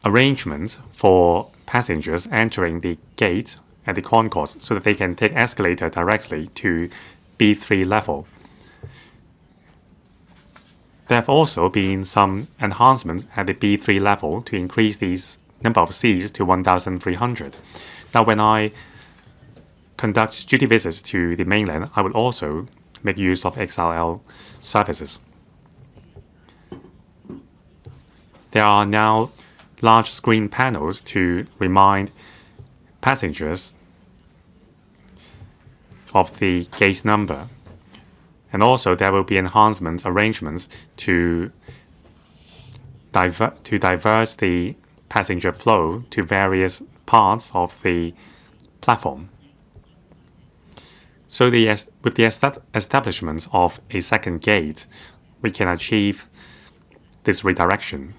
arrangement for passengers entering the gate at the concourse so that they can take escalator directly to B3 level. There have also been some enhancements at the B3 level to increase the number of seats to 1,300. Now, when I conduct duty visits to the mainland, I will also make use of XRL services. There are now large screen panels to remind passengers of the gate number And also there will be enhancement arrangements to divert the passenger flow to various parts of the platform. So with the establishment of a second gate, we can achieve this redirection.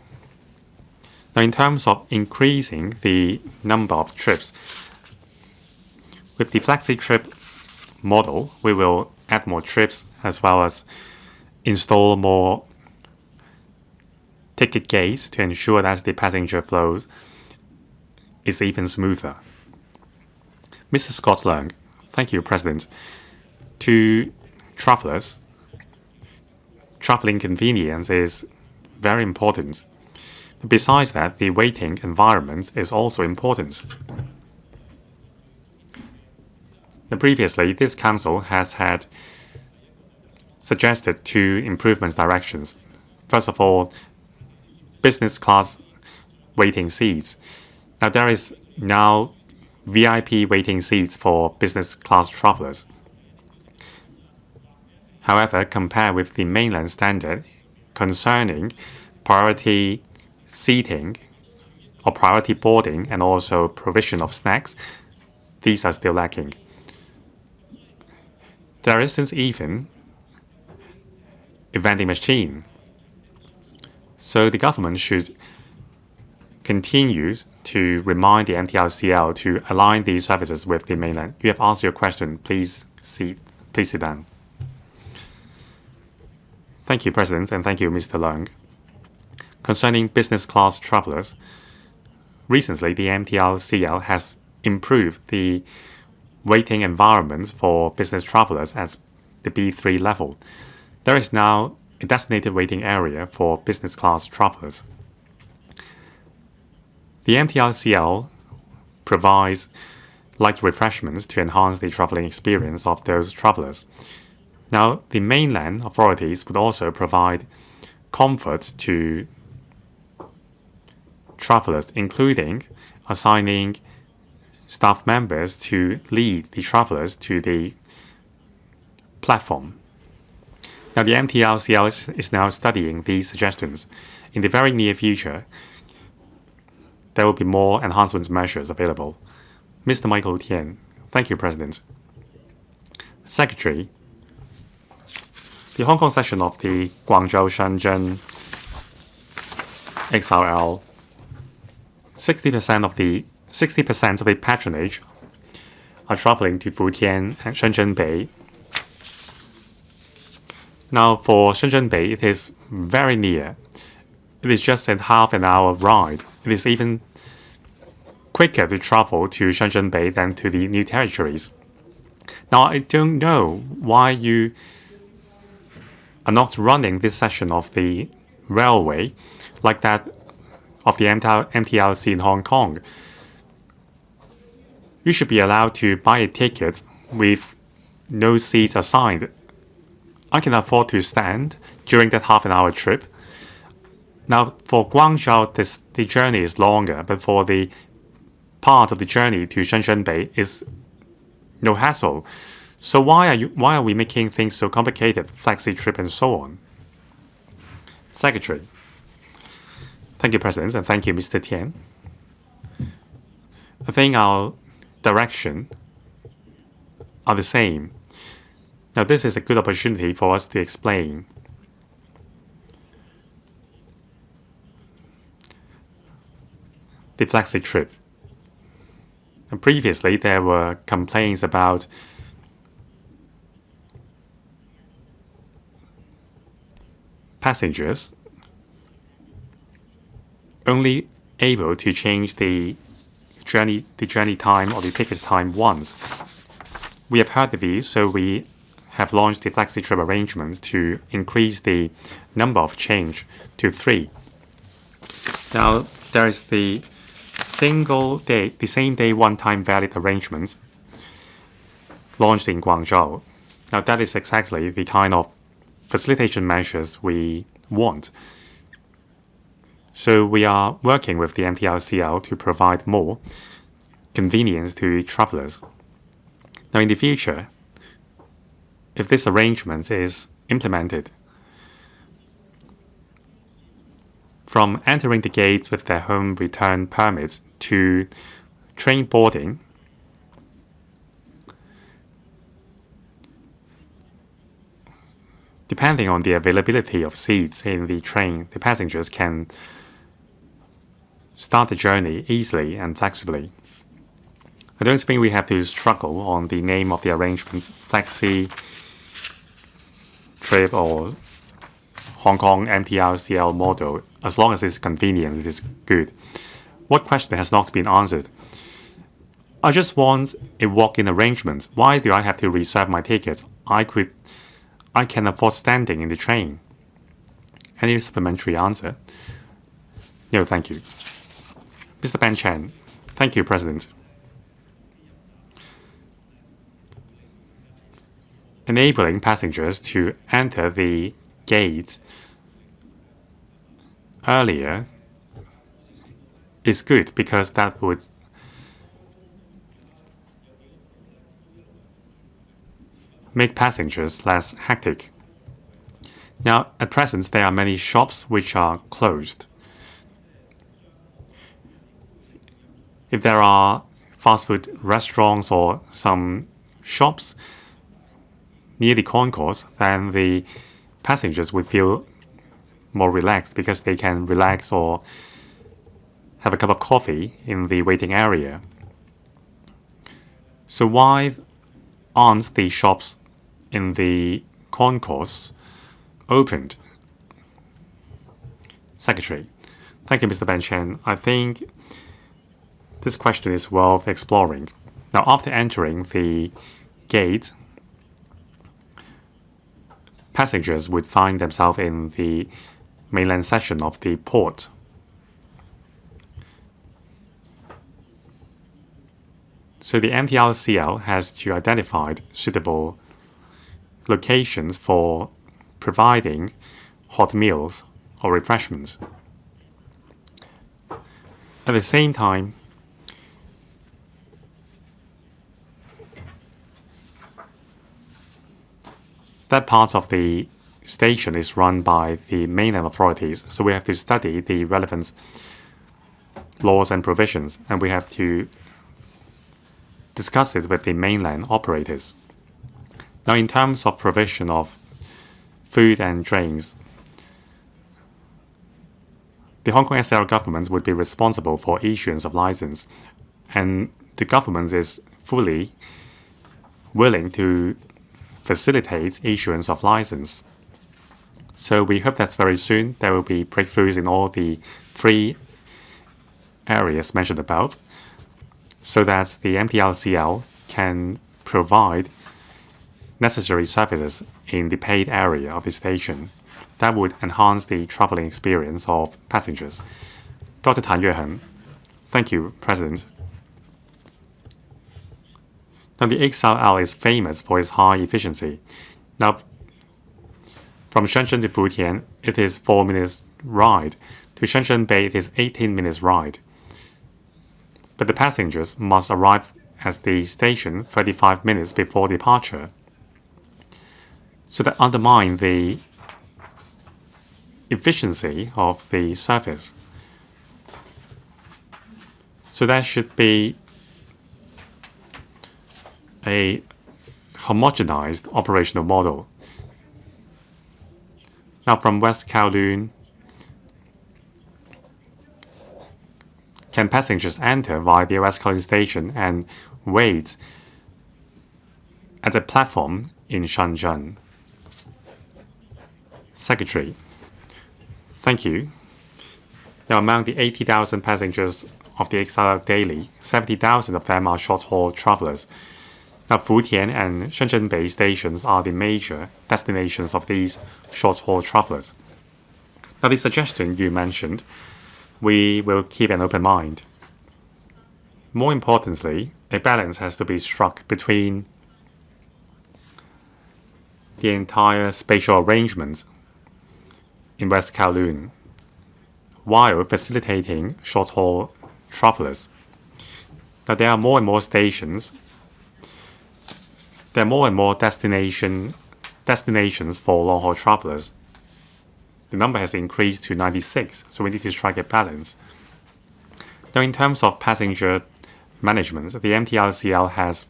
Now, in terms of increasing the number of trips, with the Flexi-trip model, we will add more trips as well as install more ticket gates to ensure that the passenger flow is even smoother. Mr. Scott Leung, thank you, President. To travelers, traveling convenience is very important. Besides that, the waiting environment is also important. Now, previously, this council has had suggested two improvement directions. First of all, business class waiting seats. Now, there is now VIP waiting seats for business class travelers. However, compared with the mainland standard concerning priority seating or priority boarding and also provision of snacks, these are still lacking. There isn't even a vending machine. So the government should continue to remind the MTRCL to align these services with the mainland. You have asked your question. Please sit down. Thank you, President, and thank you, Mr. Leung. Concerning business class travelers, recently the MTRCL has improved the waiting environment for business travelers at the B3 level. There is now a designated waiting area for business class travelers. The MTRCL provides light refreshments to enhance the traveling experience of those travelers. Now, the mainland authorities would also provide comfort to travelers, including assigning staff members to lead the travelers to the platform. Now, the MTRCL is now studying these suggestions. In the very near future, there will be more enhancement measures available. Mr. Michael Tian, thank you, President. Secretary, the Hong Kong session of the Guangzhou-Shenzhen XRL, 60% of the patronage are traveling to Futian and Shenzhen Bay. Now, for Shenzhen Bay, it is very near. It is just a half an hour ride. It is even quicker to travel to Shenzhen Bay than to the New Territories. Now, I don't know why you are not running this section of the railway like that of the MTRC in Hong Kong. You should be allowed to buy a ticket with no seats assigned. I can afford to stand during that half an hour trip. Now, for Guangzhou, the journey is longer, but for the part of the journey to Shenzhen Bay is no hassle. So why are we making things so complicated, Flexi-trip and so on? Secretary. Thank you, President, and thank you, Mr. Tian. I think our direction are the same. Now, this is a good opportunity for us to explain. The Flexi-trip. And previously, there were complaints about passengers only able to change the journey time or the ticket time once. We have heard the view, so we have launched the Flexi-trip arrangements to increase the number of change to 3. Now, there is the same day one-time valid arrangements launched in Guangzhou. Now, that is exactly the kind of facilitation measures we want. So we are working with the MTRCL to provide more convenience to travelers. Now, in the future, if this arrangement is implemented, from entering the gate with their home return permits to train boarding, depending on the availability of seats in the train, the passengers can start the journey easily and flexibly. I don't think we have to struggle on the name of the arrangement, Flexi-trip or Hong Kong MTRCL model. As long as it's convenient, it is good. What question has not been answered? I just want a walk-in arrangement. Why do I have to reserve my ticket? I can afford standing in the train. Any supplementary answer? No, thank you. Mr. Ben Chen. Thank you, President. Enabling passengers to enter the gate earlier is good because that would make passengers less hectic. Now, at present, there are many shops which are closed. If there are fast food restaurants or some shops near the concourse, then the passengers would feel more relaxed because they can relax or have a cup of coffee in the waiting area. So why aren't the shops in the concourse opened? Secretary. Thank you, Mr. Ben Chen. I think this question is worth exploring. Now, after entering the gate, passengers would find themselves in the mainland section of the port. So the MTRCL has to identify suitable locations for providing hot meals or refreshments. At the same time, that part of the station is run by the mainland authorities, so we have to study the relevant laws and provisions, and we have to discuss it with the mainland operators. Now, in terms of provision of food and drinks, the Hong Kong SAR government would be responsible for issuance of license, and the government is fully willing to facilitate issuance of license. So we hope that very soon there will be breakthroughs in all the three areas mentioned above, so that the MTRCL can provide necessary services in the paid area of the station. That would enhance the traveling experience of passengers. Dr. Tan Yueheng. Thank you, President. Now, the XRL is famous for its high efficiency. Now, from Shenzhen to Futian, it is 4 minutes ride. To Shenzhen Bay, it is 18 minutes ride. But the passengers must arrive at the station 35 minutes before departure. So that undermines the efficiency of the service. So there should be a homogenized operational model. Now, from West Kowloon, can passengers enter via the West Kowloon station and wait at a platform in Shenzhen? Secretary. Thank you. Now, among the 80,000 passengers of the XRL daily, 70,000 of them are short-haul travelers. Now, Futian and Shenzhen Bay stations are the major destinations of these short-haul travelers. Now, the suggestion you mentioned, we will keep an open mind. More importantly, a balance has to be struck between the entire spatial arrangements in West Kowloon while facilitating short-haul travelers. Now, there are more and more stations. There are more and more destination destinations for long-haul travelers, the number has increased to 96, so we need to strike a balance. Now, in terms of passenger management, the MTRCL has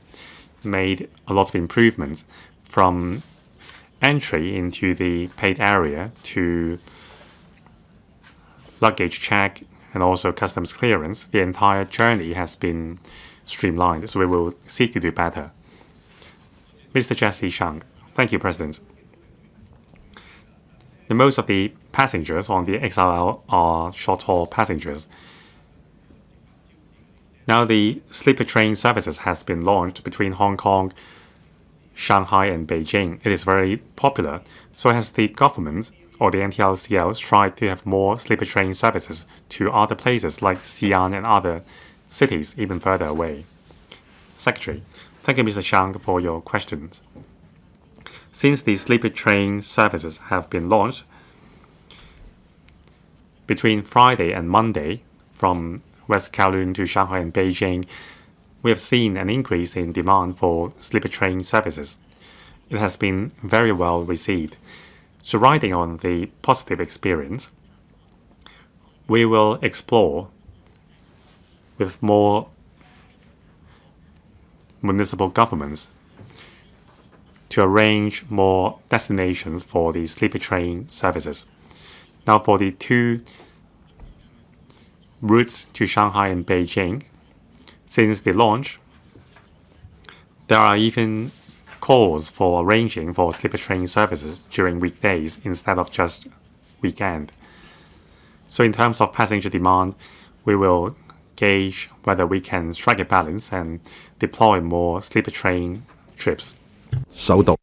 made a lot of improvements from entry into the paid area to luggage check and also customs clearance. The entire journey has been streamlined, so we will seek to do better. Mr. Jesse ZHANG. Thank you, President. Most of the passengers on the XRL are short-haul passengers. Now, the sleeper train services has been launched between Hong Kong, Shanghai, and Beijing. It is very popular. So has the government or the MTRCL tried to have more sleeper train services to other places like Xi'an and other cities even further away? Secretary. Thank you, Mr. Chiang, for your questions. Since the sleeper train services have been launched between Friday and Monday from West Kowloon to Shanghai and Beijing, we have seen an increase in demand for sleeper train services. It has been very well received. So riding on the positive experience, we will explore with more municipal governments to arrange more destinations for the sleeper train services. Now, for the two routes to Shanghai and Beijing, since the launch, there are even calls for arranging for sleeper train services during weekdays instead of just weekend. So in terms of passenger demand, we will gauge whether we can strike a balance and deploy more sleeper train trips. 首讀。